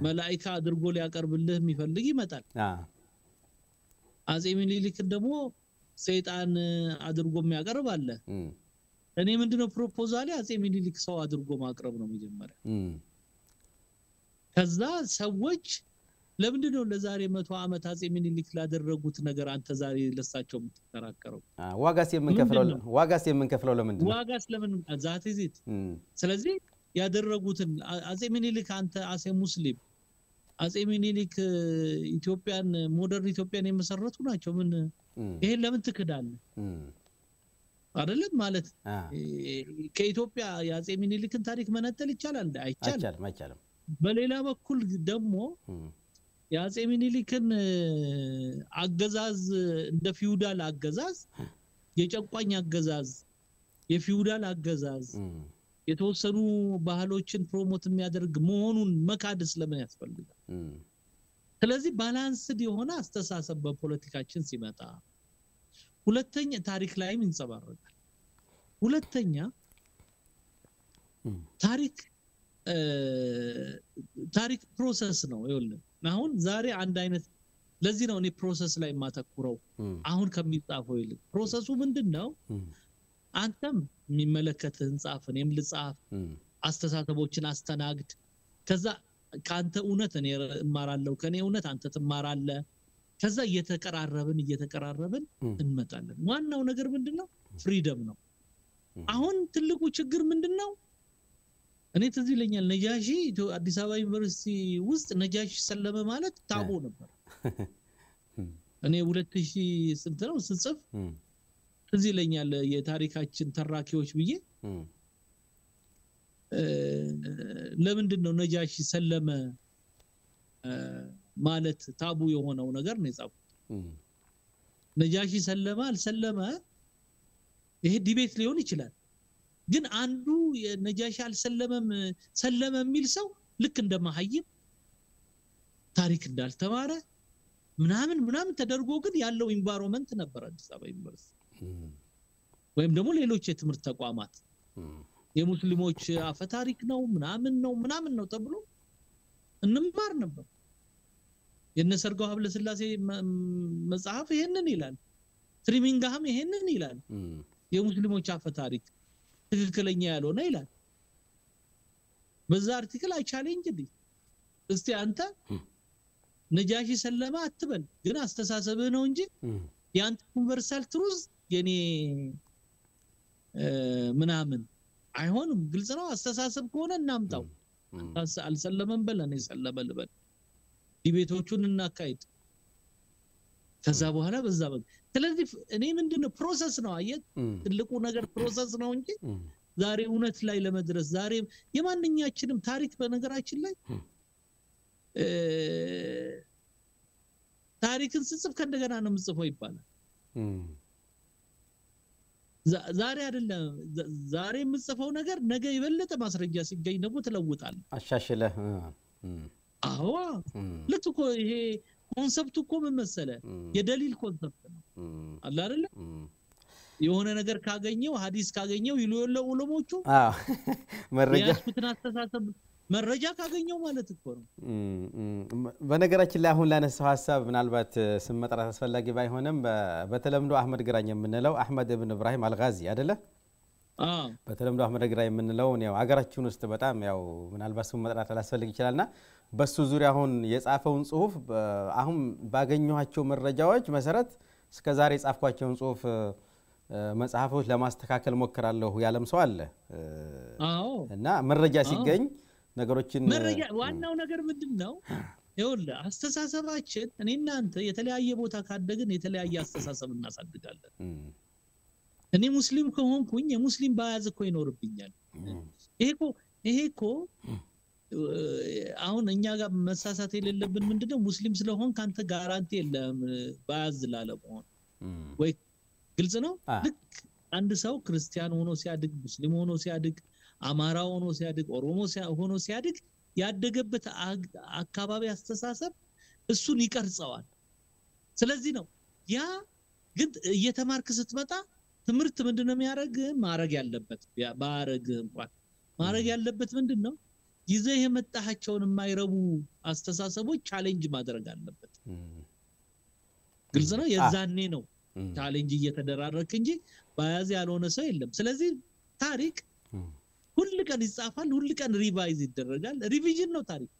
መላእክት አድርጎ ሊያቀርብልህ የሚፈልግ ይመጣል አጼ ሚኒሊክን ደግሞ ሰይጣን አድርጎ የሚያቀርብ አለ እኔ ምንድነው ፕሮፖዛል አጼ ሚኒሊክ ሰው አድርጎ ማቅረብ ነው መጀመሪያ ከዛ ሰዎች ለምንድነው ለዛሬ 100 አመት አጼ ሚኒሊክ ላደረጉት ነገር አንተ ዛሬ ለሳቸው የምትከራከረው ዋጋስ የምንከፍለው ለምንድነው ዋጋስ ለምን ዛት ይዚት ስለዚህ ያደረጉትን አጼ ሚኒሊክ አንተ አጼ ሙስሊም አጼ ሚኒሊክ ኢትዮጵያን ሞደርን ኢትዮጵያን የመሰረቱ ናቸው ምን ይሄ ለምን ትክዳለህ አይደለም ማለት ከኢትዮጵያ የአጼ ሚኒሊክን ታሪክ መነጠል ይቻላል አይቻልም በሌላ በኩል ደግሞ የአጼ ሚኒሊክን አገዛዝ እንደ ፊውዳል አገዛዝ የጨቋኝ አገዛዝ የፊውዳል አገዛዝ የተወሰኑ ባህሎችን ፕሮሞት የሚያደርግ መሆኑን መካድ ስለምን ያስፈልጋል ስለዚህ ባላንስድ የሆነ አስተሳሰብ በፖለቲካችን ሲመጣ ሁለተኛ ታሪክ ላይም እንጸባረቃል ሁለተኛ ታሪክ ፕሮሰስ ነው ይኸውልህ አሁን ዛሬ አንድ አይነት ለዚህ ነው እኔ ፕሮሰስ ላይ ማተኩረው አሁን ከሚጻፈው ይልቅ ፕሮሰሱ ምንድነው አንተም የሚመለከትህን ጻፍ እኔም ልጻፍ አስተሳሰቦችን አስተናግድ ከዛ ካንተ እውነት እኔ እማራለሁ ከኔ እውነት አንተ ትማራለህ ከዛ እየተቀራረብን እንመጣለን ዋናው ነገር ምንድነው ፍሪደም ነው አሁን ትልቁ ችግር ምንድነው እኔ ትዝ ይለኛል ነጃሺ አዲስ አበባ ዩኒቨርሲቲ ውስጥ ነጃሺ ሰለመ ማለት ታቦ ነበር እኔ 2000 ስንት ነው ስጽፍ ትዝ ይለኛል የታሪካችን ተራኪዎች ብዬ ለምንድነው ነጃሺ ሰለመ ማለት ታቡ የሆነው ነገር ነው የጻፉት ነጃሺ ሰለመ አልሰለመ ይሄ ዲቤት ሊሆን ይችላል ግን አንዱ የነጃሺ አልሰለመም ሰለመ የሚል ሰው ልክ እንደማህይም ታሪክ እንዳልተማረ ምናምን ተደርጎ ግን ያለው ኢንቫይሮንመንት ነበር አዲስ አበባ ዩኒቨርሲቲ ወይም ደግሞ ሌሎች የትምህርት ተቋማት የሙስሊሞች አፈ ታሪክ ነው ምናምን ነው ተብሎ እንማር ነበር የነሰርጋው ሀብለ ስላሴ መጽሐፍ ይሄንን ይላል ትሪሚንግሃም ይሄንን ይላል የሙስሊሞች አፈ ታሪክ ትክክለኛ ያልሆነ ይላል በዛ አርቲክል አይ ቻሌንጅ ዲ እስቲ አንተ ነጃሺ ሰለማ አትበል ግን አስተሳሰብህ ነው እንጂ ያንተ ዩኒቨርሳል ትሩዝ የኔ ምናምን አይሆንም ግልጽ ነው አስተሳሰብ ከሆነ እናምጣው አልሰለመም በለኔ ሰለመ ልበል ዲቤቶቹን እናካይድ ከዛ በኋላ በዛ ስለዚህ እኔ ምንድነው ፕሮሰስ ነው አየት ትልቁ ነገር ፕሮሰስ ነው እንጂ ዛሬ እውነት ላይ ለመድረስ ዛሬ የማንኛችንም ታሪክ በነገራችን ላይ ታሪክን ጽፍ ከእንደገና ነው ምጽፈው ይባላል ዛሬ አይደለም ዛሬ ምጽፈው ነገር ነገ ይበለጠ ማስረጃ ሲገኝ ደግሞ ተለውጣል አሻሽለህ አዎ ለጥቆ ይሄ ኮንሰፕቱ እኮ ምን መሰለ የደሊል ኮንሰፕት ነው አለ አይደለ የሆነ ነገር ካገኘው ሐዲስ ካገኘው ይሉ ዑለሞቹ መረጃ ካገኘው ማለት እኮ ነው በነገራችን ላይ አሁን ላነሳው ሐሳብ ምናልባት ስም መጥራት አስፈላጊ ባይሆንም በተለምዶ አህመድ ግራኝ የምንለው አህመድ ኢብኑ ኢብራሂም አልጋዚ አይደለ በተለምዶ አህመድ ግራኝ የምንለው ነው አገራችን ውስጥ በጣም ያው ምናልባት ስም መጥራት ላስፈልግ ይችላልና በሱ ዙሪያ አሁን የጻፈውን ጽሁፍ አሁን ባገኘኋቸው መረጃዎች መሰረት እስከዛሬ ጻፍኳቸውን ጽሁፍ መጽሐፎች ለማስተካከል ሞክራለሁ ያለም ሰው አለ እና መረጃ ሲገኝ ነገሮችን መረጃ ዋናው ነገር ምንድነው ይኸውልህ አስተሳሰባችን እኔና አንተ የተለያየ ቦታ ካደግን የተለያየ አስተሳሰብ እናሳድጋለን እኔ ሙስሊም ከሆንኩኝ የሙስሊም ባያዝ እኮ ይኖርብኛል ይሄኮ አሁን እኛ ጋር መሳሳት የሌለብን ምንድነው ሙስሊም ስለሆን ካንተ ጋራንቲ የለም ባዝ ላለመሆን ወይ ግልጽ ነው ልክ አንድ ሰው ክርስቲያን ሆኖ ሲያድግ ሙስሊም ሆኖ ሲያድግ አማራ ሆኖ ሲያድግ ኦሮሞ ሆኖ ሲያድግ ያደገበት አካባቢ አስተሳሰብ እሱን ይቀርጸዋል ስለዚህ ነው ያ ግን እየተማርክ ስትመጣ ትምርት ምንድነው የሚያረግ ማረግ ያለበት ባረግ እንኳን ማረግ ያለበት ምንድነው ይዘህ የመጣሃቸውን የማይረቡ አስተሳሰቦች ቻሌንጅ ማድረግ አለበት ግልጽ ነው የዛኔ ነው ቻሌንጅ እየተደራረክ እንጂ ባያዝ ያልሆነ ሰው የለም ስለዚህ ታሪክ ሁሉ ቀን ይጻፋል ሁሉ ቀን ሪቫይዝ ይደረጋል ሪቪዥን ነው ታሪክ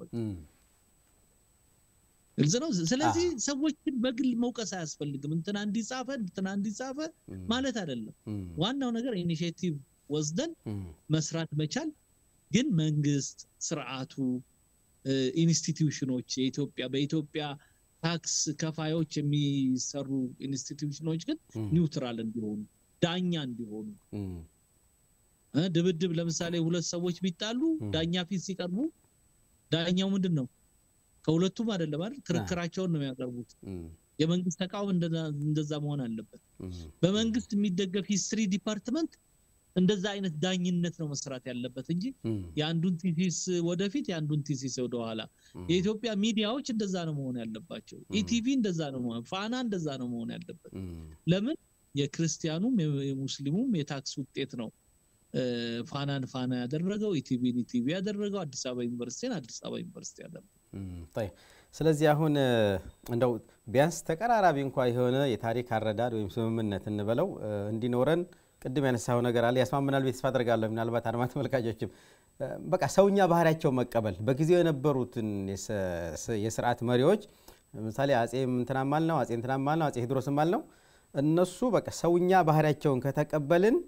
ግልጽ ነው ስለዚህ ሰዎችን በግል መውቀስ አያስፈልግም እንትና እንዲጻፈ ማለት አይደለም ዋናው ነገር ኢኒሺዬቲቭ ወስደን መስራት መቻል ግን መንግስት ስርዓቱ ኢንስቲትዩሽኖች በኢትዮጵያ ታክስ ከፋዮች የሚሰሩ ኢንስቲትዩሽኖች ግን ኒውትራል እንዲሆኑ ዳኛ እንዲሆኑ ድብድብ ለምሳሌ ሁለት ሰዎች ቢጣሉ ዳኛ ፊት ሲቀርቡ ዳኛው ምንድነው ከሁለቱም አይደለም አይደል ክርክራቸውን ነው የሚያቀርቡት የመንግስት ተቃውሞ እንደዛ መሆን አለበት በመንግስት የሚደገፍ ሂስትሪ ዲፓርትመንት እንደዛ አይነት ዳኝነት ነው መስራት ያለበት እንጂ ያንዱን ቲሲስ ወደፊት ያንዱን ቲሲስ ወደኋላ የኢትዮጵያ ሚዲያዎች እንደዛ ነው መሆን ያለባቸው ኢቲቪ እንደዛ ነው መሆን ፋና እንደዛ ነው መሆን ያለበት ለምን የክርስቲያኑም የሙስሊሙም የታክስ ውጤት ነው ፋና ያደረገው ኢቲቪ ያደረገው አዲስ አበባ ዩኒቨርሲቲ ያደረገው طيب ስለዚህ አሁን እንደው ቢያንስ ተቀራራቢ እንኳን የሆነ የታሪክ አረዳድ ወይም ስምምነት እንበለው እንዲኖረን ቅድም ያነሳው ነገር አለ ያስማምናል ቤተስፋ አደርጋለሁ ምናልባት አድማጭ ተመልካቾችም በቃ ሰውኛ ባህሪያቸው መቀበል በጊዜው የነበሩትን የሥርዓት መሪዎች ለምሳሌ አጼ እንትናማል ነው አጼ እንትናማል ነው አጼ ቴዎድሮስማል ነው እነሱ በቃ ሰውኛ ባህሪያቸውን ከተቀበልን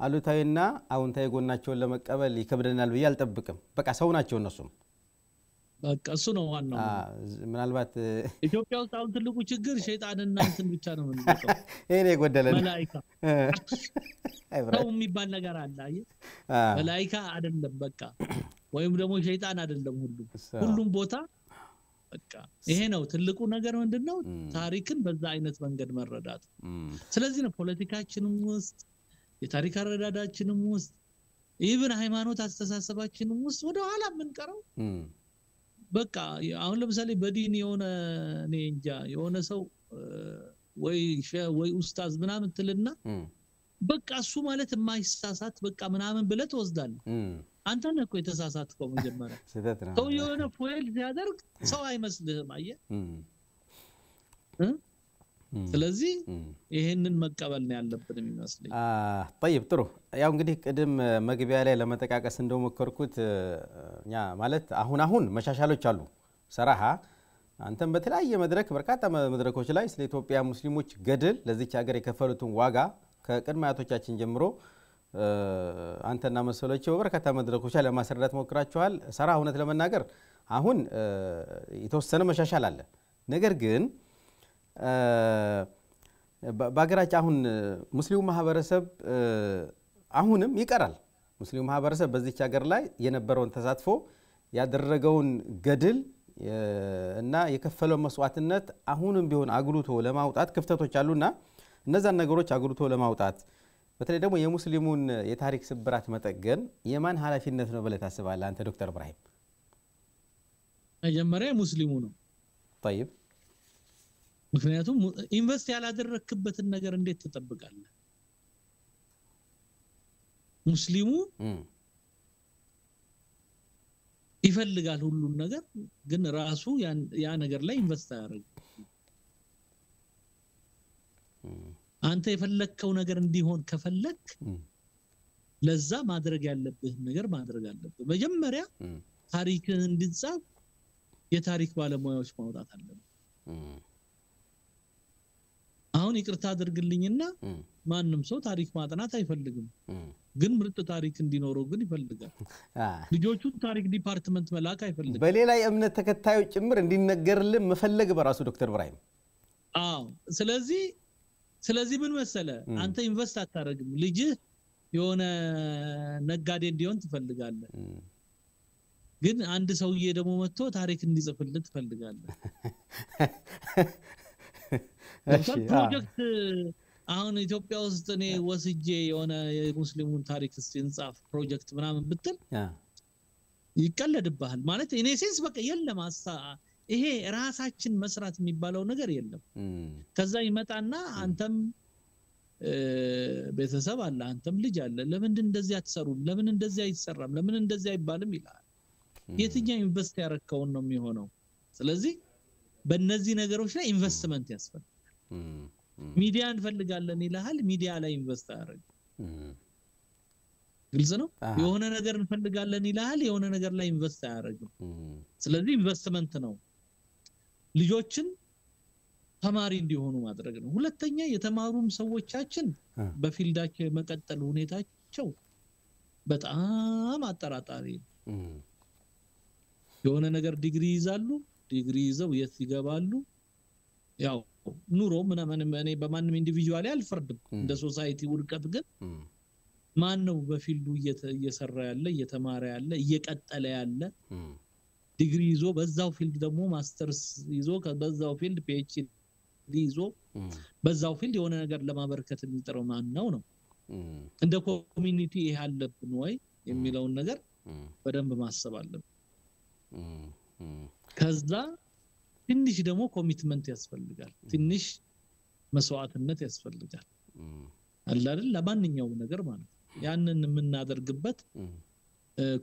አሉታዊና አዎንታዊ ጎናቸውን ለመቀበል ይከብደናል ብዬ አልጠብቅም በቃ ሰው ናቸው እነሱም በቃ እሱ ነው ዋናው ምናልባት ኢትዮጵያ ውስጥ አሁን ትልቁ ችግር ሸይጣንና እንትን ብቻ ነው የምንለው እኔ ጎደለን መላእክት ሰው የሚባል ነገር አለ አየህ መላእክት አይደለም በቃ ወይም ደግሞ ሸይጣን አይደለም ሁሉም ቦታ በቃ ይሄ ነው ትልቁ ነገር ምንድነው ታሪክን በዛ አይነት መንገድ መረዳት ስለዚህ ነው ፖለቲካችንም ውስጥ የታሪክ አረዳዳችንም ውስጥ ኢቭን ሃይማኖት አስተሳሰባችንም ውስጥ ወደ ኋላ ምንቀረው በቃ አሁን ለምሳሌ በዲን የሆነ እኔ እንጃ የሆነ ሰው ወይ ኡስታዝ ምናምን ትልና በቃ እሱ ማለት የማይሳሳት በቃ ምናምን ብለ ተወስዳል አንተ ነህ እኮ የተሳሳትከው መጀመሪያ ሰው የሆነ ፎይል ሲያደርግ ሰው አይመስልህም አየህ ስለዚህ ይሄንን መቀበል ነው ያለብን የሚመስለኝ طيب ጥሩ ያው እንግዲህ ቅድም መግቢያ ላይ ለመጠቃቀስ እንደሞከርኩት ኛ ማለት አሁን መሻሻሎች አሉ ሰራሃ አንተም በተለያየ መድረክ በርካታ መድረኮች ላይ ስለ ኢትዮጵያ ሙስሊሞች ገድል ለዚች ሀገር የከፈሉትን ዋጋ ከቅድመ አያቶቻችን ጀምሮ አንተና መሰሎች በርካታ መድረኮች ላይ ለማስረዳት ሞክራችኋል ሰራሃ እውነት ለመናገር አሁን የተወሰነ መሻሻል አለ ነገር ግን በአገራችን አሁን ሙስሊሙ ማህበረሰብ አሁንም ይቀራል ሙስሊሙ ማህበረሰብ በዚህ ሀገር ላይ የነበረውን ተሳትፎ ያደረገውን ገድል እና የከፈለው መስዋዕትነት አሁንም ቢሆን አግሉቶ ለማውጣት ክፍተቶች አሉና እነዛን ነገሮች አግሉቶ ለማውጣት በተለይ ደግሞ የሙስሊሙን የታሪክ ስብራት መጠገን የማን ኃላፊነት ነው ብለህ ታስባለህ አንተ ዶክተር ኢብራሂም መጀመሪያ ሙስሊሙ ነው طيب ምክንያቱም ኢንቨስት ያላደረክበትን ነገር እንዴት ተጠብቃለህ ሙስሊሙ ይፈልጋል ሁሉን ነገር ግን ራሱ ያ ነገር ላይ ኢንቨስት ያደርግ አንተ የፈለከው ነገር እንዲሆን ከፈለክ ለዛ ማድረግ ያለብህ ነገር ማድረግ አለብህ መጀመሪያ ታሪክን እንድትጻፍ የታሪክ ባለሙያዎች ማውጣት አለብህ አሁን ይቅርታ አድርግልኝና ማንንም ሰው ታሪክ ማጥናት አይፈልግም ግን ምርጥ ታሪክ እንዲኖረው ግን ይፈልጋል ልጆቹ ታሪክ ዲፓርትመንት መላክ አይፈልግም በሌላ የእምነት ተከታዮች ጭምር እንዲነገርልን መፈለግ በራሱ ዶክተር ኢብራሂም ስለዚህ ምን መሰለ አንተ ኢንቨስት አታረግም ልጅ የሆነ ነጋዴ እንዲሆን ትፈልጋለህ ግን አንድ ሰውዬ ደግሞ መጥቶ ታሪክ እንዲጽፍልት ፈልጋለህ ፕሮጀክት አሁን ኢትዮጵያ ውስጥ እኔ ወስጄ የሆነ የሙስሊሙን ታሪክ እንጻፍ ፕሮጀክት ምናምን ብትል ይቀለድብሃል ማለት እኔ ሴንስ በቃ የለም ይሄ ራሳችን መስራት የሚባለው ነገር የለም ከዛ ይመጣና አንተም ቤተሰብ አለ አንተም ልጅ አለ ለምን እንደዚህ አትሰሩም ለምን እንደዚህ አይሰራም ለምን እንደዚህ አይባልም ይላል የትኛው ኢንቨስት ያረከው ነው የሚሆነው ስለዚህ በእነዚህ ነገሮች ላይ ኢንቨስትመንት ያስፈልጋል ሚዲያ እንፈልጋለን ይላል ሚዲያ ላይ ኢንቨስት ያደርግ ግልጽ ነው የሆነ ነገር እንፈልጋለን ይላል የሆነ ነገር ላይ ኢንቨስት ያደርግ ስለዚህ ኢንቨስትመንት ነው ልጆችን ተማሪ እንዲሆኑ ማድረግ ነው ሁለተኛ የተማሩም ሰዎቻችን በፊልዳቸው የመቀጠል ሁኔታቸው በጣም አጠራጣሪ የሆነ ነገር ዲግሪ ይዛሉ ዲግሪ ይዘው የት ይገባሉ ያው ኑሮ ምናምን እኔ በማንም ኢንዲቪጁዋሊ አልፈርድም እንደ ሶሳይቲ ውድቀት ግን ማን ነው በፊልዱ እየሰራ ያለ እየተማረ ያለ እየቀጠለ ያለ ዲግሪ ይዞ በዛው ፊልድ ደግሞ ማስተርስ ይዞ በዛው ፊልድ ፒኤችዲ ይዞ በዛው ፊልድ የሆነ ነገር ለማበርከት የሚጥረው ማን ነው እንደ ኮሚኒቲ ይሄ አለብን ወይ የሚለውን ነገር በደንብ ማሰብ አለብን ከዛ ትንሽ ደግሞ ኮሚትመንት ያስፈልጋል ትንሽ መስዋዕትነት ያስፈልጋል አይደል ለማንኛውም ነገር ማለት ያንን የምናደርግበት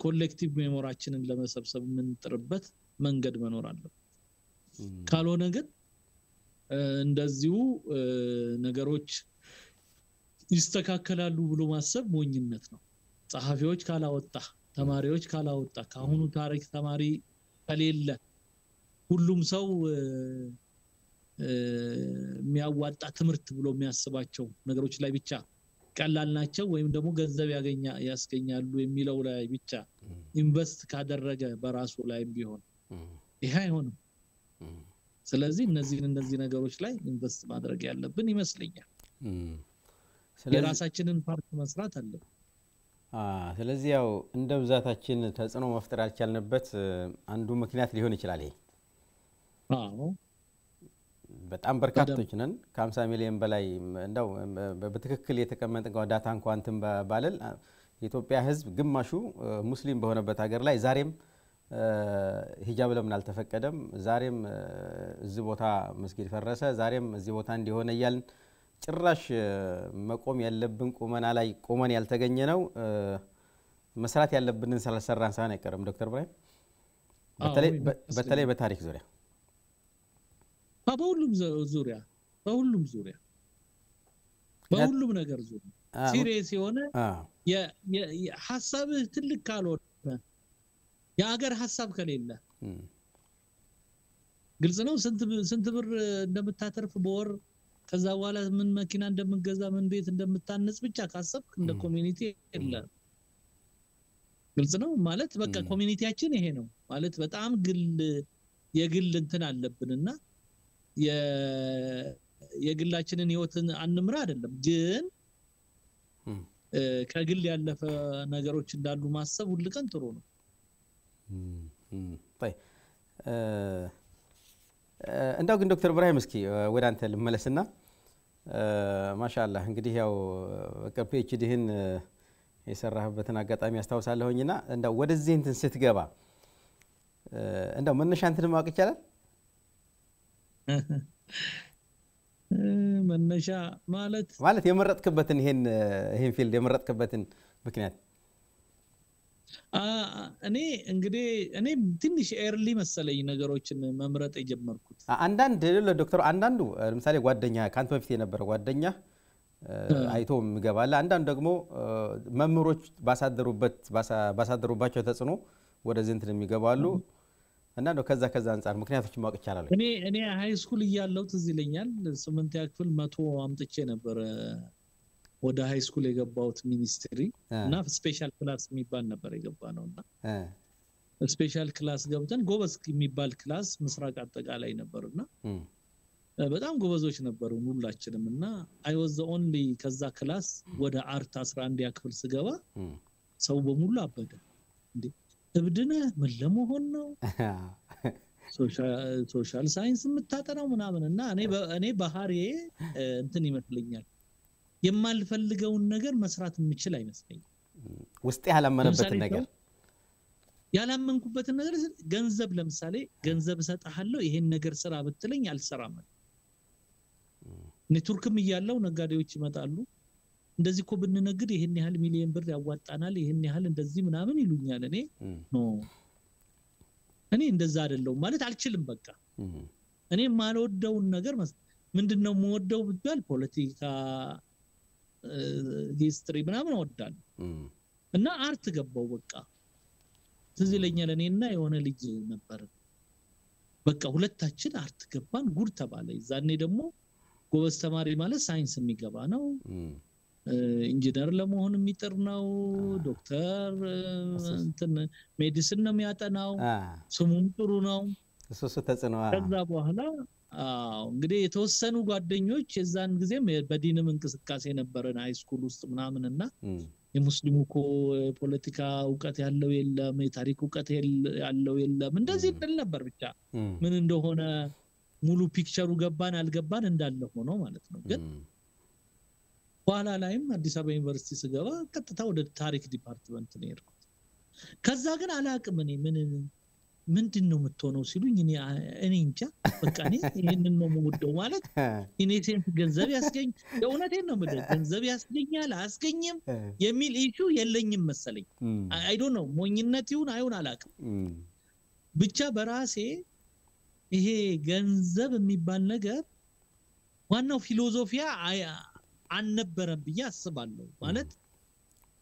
ኮሌክቲቭ ሜሞራችንን ለመሰብሰብ የምንጥርበት መንገድ መኖር አለበት ካልሆነ ግን እንደዚሁ ነገሮች ይስተካከላሉ ብሎ ማሰብ ሞኝነት ነው ጸሐፊዎች ካላወጣ ተማሪዎች ካላወጣ ካሁኑ ታሪክ ተማሪ ከሌለ ሁሉም ሰው የሚያዋጣ ትምርት ብሎ የሚያስባቸው ነገሮች ላይ ብቻ ቀላል ናቸው ወይም ደግሞ ገንዘብ ያስገኛሉ የሚለው ላይ ብቻ ኢንቨስት ካደረገ በራሱ ላይም ቢሆን ይሄ አይሆንም ስለዚህ እነዚህ ነገሮች ላይ ኢንቨስት ማድረግ ያለብን ይመስለኛል የራሳችንን ፓርት መስራት አለብን ስለዚህ ያው እንደ ብዛታችን ተጽኖ መፍጠር ያልቻልንበት አንዱ ምክንያት ሊሆን ይችላል ይሄ በጣም በርካቶች ነን ከ50 ሚሊዮን በላይ እንደው በትክክል የተቀመጠ ዳታ እንኳን ባለል የኢትዮጵያ ህዝብ ግማሹ ሙስሊም በሆነበት ሀገር ላይ ዛሬም ሂጃብ ለምን አልተፈቀደም ዛሬም እዚህ ቦታ መስጊድ ፈረሰ ዛሬም እዚህ ቦታ እንዲሆነ ይያልን ጭራሽ መቆም ያለብን ቁመና ላይ ቆመን ያልተገኘ ነው መስራት ያለብንን ስለሰራን ሳይሆን አይቀርም ዶክተር ብራሂም በተለይ በታሪክ ዙሪያ በሁሉም ዙሪያ በሁሉም ነገር ዙሪያ ሲሪየስ የሆነ የሐሳብ ትልቅ ካልሆነ የሀገር ሐሳብ ከሌለ ግልጽ ነው ስንት ብር እንደምታተርፍ በወር ከዛ በኋላ ምን መኪና እንደምትገዛ ምን ቤት እንደምታነጽ ብቻ ካሰብክ እንደ ኮሚኒቲ የለ ግልጽ ነው ማለት በቃ ኮሚኒቲያችን ይሄ ነው ማለት በጣም የግል እንትን አለብንና የግላችንን ህይወትን አንምራ አይደለም ግን ከግል ያለፈ ነገሮች እንዳሉ ማሰብ ሁሉ ቀን ጥሩ ነው እንደው ግን ዶክተር ብራሂም እስኪ ወደ አንተ ልመለስና ማሻአላህ እንግዲህ ያው ፒኤችዲህን የሰራህበትን አጋጣሚ ያስታውሳለሁኝና እንደው ወደዚህ እንትን ስትገባ እንደው መነሻ እንትን ማወቅ ይችላል መነሻ ማለት የመረጥክበትን ይሄን ፊልድ የመረጥክበትን ምክንያት እኔ ትንሽ ኤርሊ መሰለኝ ነገሮችን መምረጥ የጀመርኩት አንዳንድ ዶክተር አንዳንዱ ለምሳሌ ጓደኛ ካንተ በፊት የነበረ ጓደኛ አይቶ የሚገባለ አንዳንዱ ደግሞ መምህሮች ባሳደሩባቸው ተጽኖ ወደዚህ እንትን የሚገባሉ እና ነው ከዛ አንፃር ምክንያቶች ማወቅ ይችላል እኔ ሃይ ስኩል እያለሁ ትዝ ይለኛል 8ኛ ክፍል 100 አምጥቼ ነበር ወደ ሃይ ስኩል የገባሁት ሚኒስትሪ እና ስፔሻል ክላስ የሚባል ነበር የገባነውና ስፔሻል ክላስ ገብተን ጎበዝ የሚባል ክላስ ምስራቅ አጠቃላይ ነበርና በጣም ጎበዞች ነበሩ ሁላችንምና አይ ዋዝ ዘ ኦንሊ ከዛ ክላስ ወደ አርት 11 ያ ክፍል ስገባ ሰው በሙሉ አበደ እንዴ እብድነህ ምን ለመሆን ነው ሶሻል ሳይንስ የምታጠናው ምናምንና እኔ ባህሪዬ እንትን ይመስለኛል የማልፈልገውን ነገር መስራት የምችል አይመስለኝም ውስጥ ያላመንኩበትን ነገር ገንዘብ ለምሳሌ ገንዘብ ሰጣለሁ ይሄን ነገር ስራ ብትለኝ አልሰራም ኔትወርክም ይያለው ነጋዴዎች ይመጣሉ እንደዚህ እኮ ብንነግድ ይሄን ያህል ሚሊዮን ብር ያዋጣናል ይሄን ያህል እንደዚህ ምናምን ይሉኛል እኔ እንደዛ አይደለም ማለት አልችልም በቃ እኔ ማልወደው ነገር ምንድነው የምወደው ብትባል ፖለቲካ ሂስትሪ ምናምን ወዳለሁ እና አርት ገባው በቃ ትዝ ይለኛል እኔና የሆነ ልጅ ነበር በቃ ሁለታችን አርት ገባን ጉድ ተባለ ይዛኔ ደግሞ ጎበዝ ተማሪ ማለት ሳይንስ የሚገባ ነው ኢንጂነር ለመሆን የሚጥር ነው ዶክተር እንትን ሜዲሲን ነው የሚያጠናው ስሙም ጥሩ ነው እሱ ተጽነዋ ከዛ በኋላ እንግዲህ የተወሰኑ ጓደኞች የዛን ጊዜም በዲንም እንቅስቃሴ ነበረን ሃይ ስኩል ውስጥ ምናምንና የሙስሊሙ ኮ ፖለቲካ ዕውቀት ያለው የለም የታሪክ ዕውቀት ያለው የለም እንደዚህ ይደል ነበር ብቻ ምን እንደሆነ ሙሉ ፒክቸሩ ገባን አልገባን እንዳለ ሆኖ ማለት ነው ግን በኋላ ላይም አዲስ አበባ ዩኒቨርሲቲ ስገባ ቀጥታ ወደ ታሪክ ዲፓርትመንት ነው የሄድኩት ከዛ ግን አላቅም እኔ ምንድነው የምትሆነው ሲሉኝ እኔ እንጃ በቃ እኔ ይሄንን ነው የምወደው ማለት ኢኔሴንስ ገንዘብ ያስገኝ የእውነቴን ነው ማለት ገንዘብ ያስገኛል አስገኝም የሚል ኢሹ የለኝም መሰለኝ አይ ዶንት ኖ ሞኝነት ይሁን አይሁን አላቅም ብቻ በራሴ ይሄ ገንዘብ የሚባል ነገር ዋናው ፊሎሶፊያ አልነበረም ብዬ አስባለሁ ማለት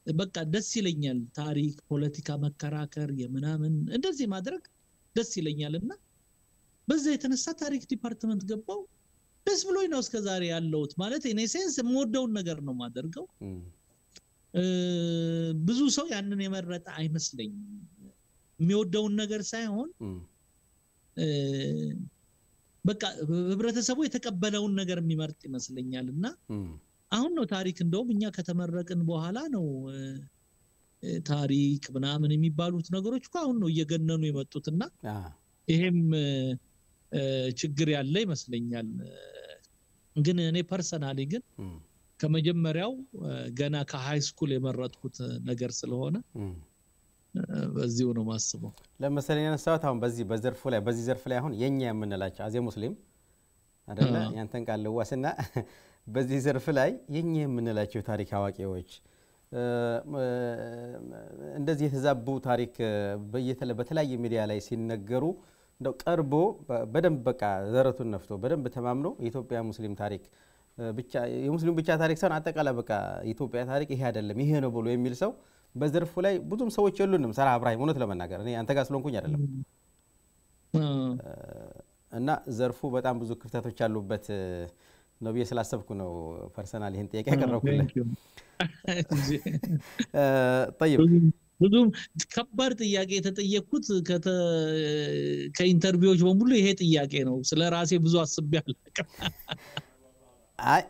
በቃ ደስ ይለኛል ታሪክ ፖለቲካ መከራከር የምናምን እንደዚህ ማድረግ ደስ ይለኛልና በዛ የተነሳ ታሪክ ዲፓርትመንት ገባው ደስ ብሎኝ ነው እስከዛሬ ያለውት ማለት ኢኔሴንስ የምወደውን ነገር ነው ማደርገው ብዙ ሰው ያንን የመረጠ አይመስለኝም የሚወደውን ነገር ሳይሆን በቃ ህብረተሰቡ የተቀበለውን ነገር የሚመርጥ ይመስለኛልና አሁን ነው ታሪክ እንደውም እኛ ከተመረቅን በኋላ ነው ታሪክ ምናምን የሚባሉት ነገሮች እኮ አሁን ነው እየገነኑ የመጡትና ይሄም ችግር ያለ ይመስለኛል ግን እኔ ፐርሰናሊ ግን ከመጀመሪያው ገና ከሃይ ስኩል የመረጥኩት ነገር ስለሆነ በዚሁ ነው ማስበው ለምሳሌ ያነሳው አሁን በዚህ ዘርፍ ላይ አሁን የኛ የምንላቸው አዜ ሙስሊም አይደለ ያንተን ቃል ዋስና በዚህ ዘርፍ ላይ የኛ የምንላቸው ታሪክ አዋቂዎች እንደዚህ የተዛቡ ታሪክ በተለያየ ሚዲያ ላይ ሲነገሩ እንደው ቀርቦ በደንብ በቃ ዘረቱን ነፍቶ በደንብ ተማምኖ የኢትዮጵያ ሙስሊም ታሪክ ብቻ የሙስሊም ብቻ ታሪክ ሳይሆን አጠቃላይ በቃ የኢትዮጵያ ታሪክ ይሄ አይደለም ይሄ ነው ብሎ የሚል ሰው በዘርፉ ላይ ብዙም ሰዎች የሉንም ሰራ አብራሂም ሆኖት ለመናገር እኔ አንተ ጋር ስለሆንኩኝ አይደለም እና ዘርፉ በጣም ብዙ ክፍተቶች አሉበት ነው ብዬ ስላሰብኩ ነው ፐርሰናሊ ይሄን ጥያቄ ያቀረብኩልህ طيب ብዙም ከባድ ጥያቄ የተጠየቅኩት ከኢንተርቪዎች በሙሉ ይሄ ጥያቄ ነው ስለራሴ ብዙ አስቤያለሁ አይ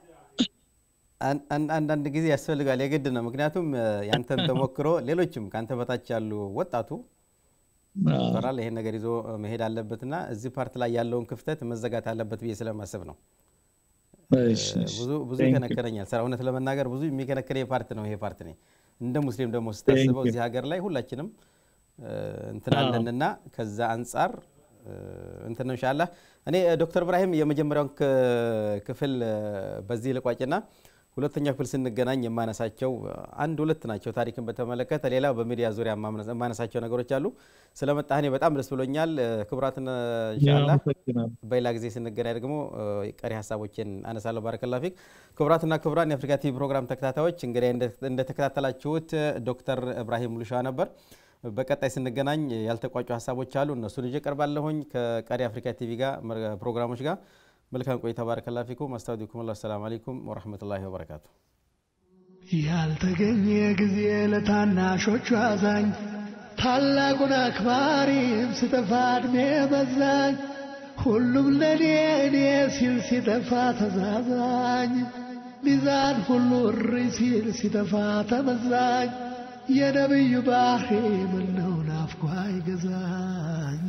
አንዳንድ ጊዜ ያስፈልጋል የግድ ነው ምክንያቱም ያንተን ተሞክሮ ሌሎችም ካንተ በታች ያሉ ወጣቱ በራል ይሄን ነገር ይዞ መሄድ አለበትና እዚህ ፓርት ላይ ያለውን ክፍተት መዘጋት አለበት ብዬ ስለማስብ ነው ብዙ ከነከረኛል ሰራውነት ለመናገር ብዙ የሚከነከረ ፓርት ነው ይሄ ፓርት ነው እንደ ሙስሊም ደግሞ ስታስበው እዚህ ሀገር ላይ ሁላችንም እንትናለንና ከዛ አንፃር እንትን ነው ኢንሻአላህ እኔ ዶክተር ኢብራሂም የመጀመሪያውን ክፍል በዚህ ለቋጭና ሁለተኛ ክፍል ስንገናኝ የማነሳቸው አንድ ሁለት ናቸው ታሪክን በተመለከተ ሌላው በሚዲያ ዙሪያ የማነሳቸው ነገሮች አሉ ስለመጣህኔ በጣም ደስ ብሎኛል ክብራትና ኢንሻአላህ በሌላ ጊዜ ስንገናኝ ደግሞ ቀሪ ሐሳቦችን አነሳለሁ ባረከላሁ ፊክ ክብራትና ክብራን የአፍሪካ ቲቪ ፕሮግራም ተከታታዮች እንግዲህ እንደተከታተላችሁት ዶክተር ኢብራሂም ሙሉሻ ነበር በቀጣይ ስንገናኝ ያልተቋጩ ሐሳቦች አሉ እነሱን እየቀርባለሁኝ ከቀሪ አፍሪካ ቲቪ ጋር ፕሮግራሞች ጋር መልካም ቆይታ ባረከላሁ ፊኩም አስተዋዲኩም ሰላም አለይኩም ወራህመቱላሂ ወበረካቱ ያልተገኘ ጊዜ ለታናሾቹ አዛኝ ታላቁን አክባሪ ስተፋድሜ በዛኝ ሁሉም ለኔ ሲል ሲተፋ ተዛዛኝ ሚዛን ሁሉ ሲል ሲተፋ ተመዛኝ የነብዩ ባህሪ ምነውና ተናፍቆ አይገዛኝ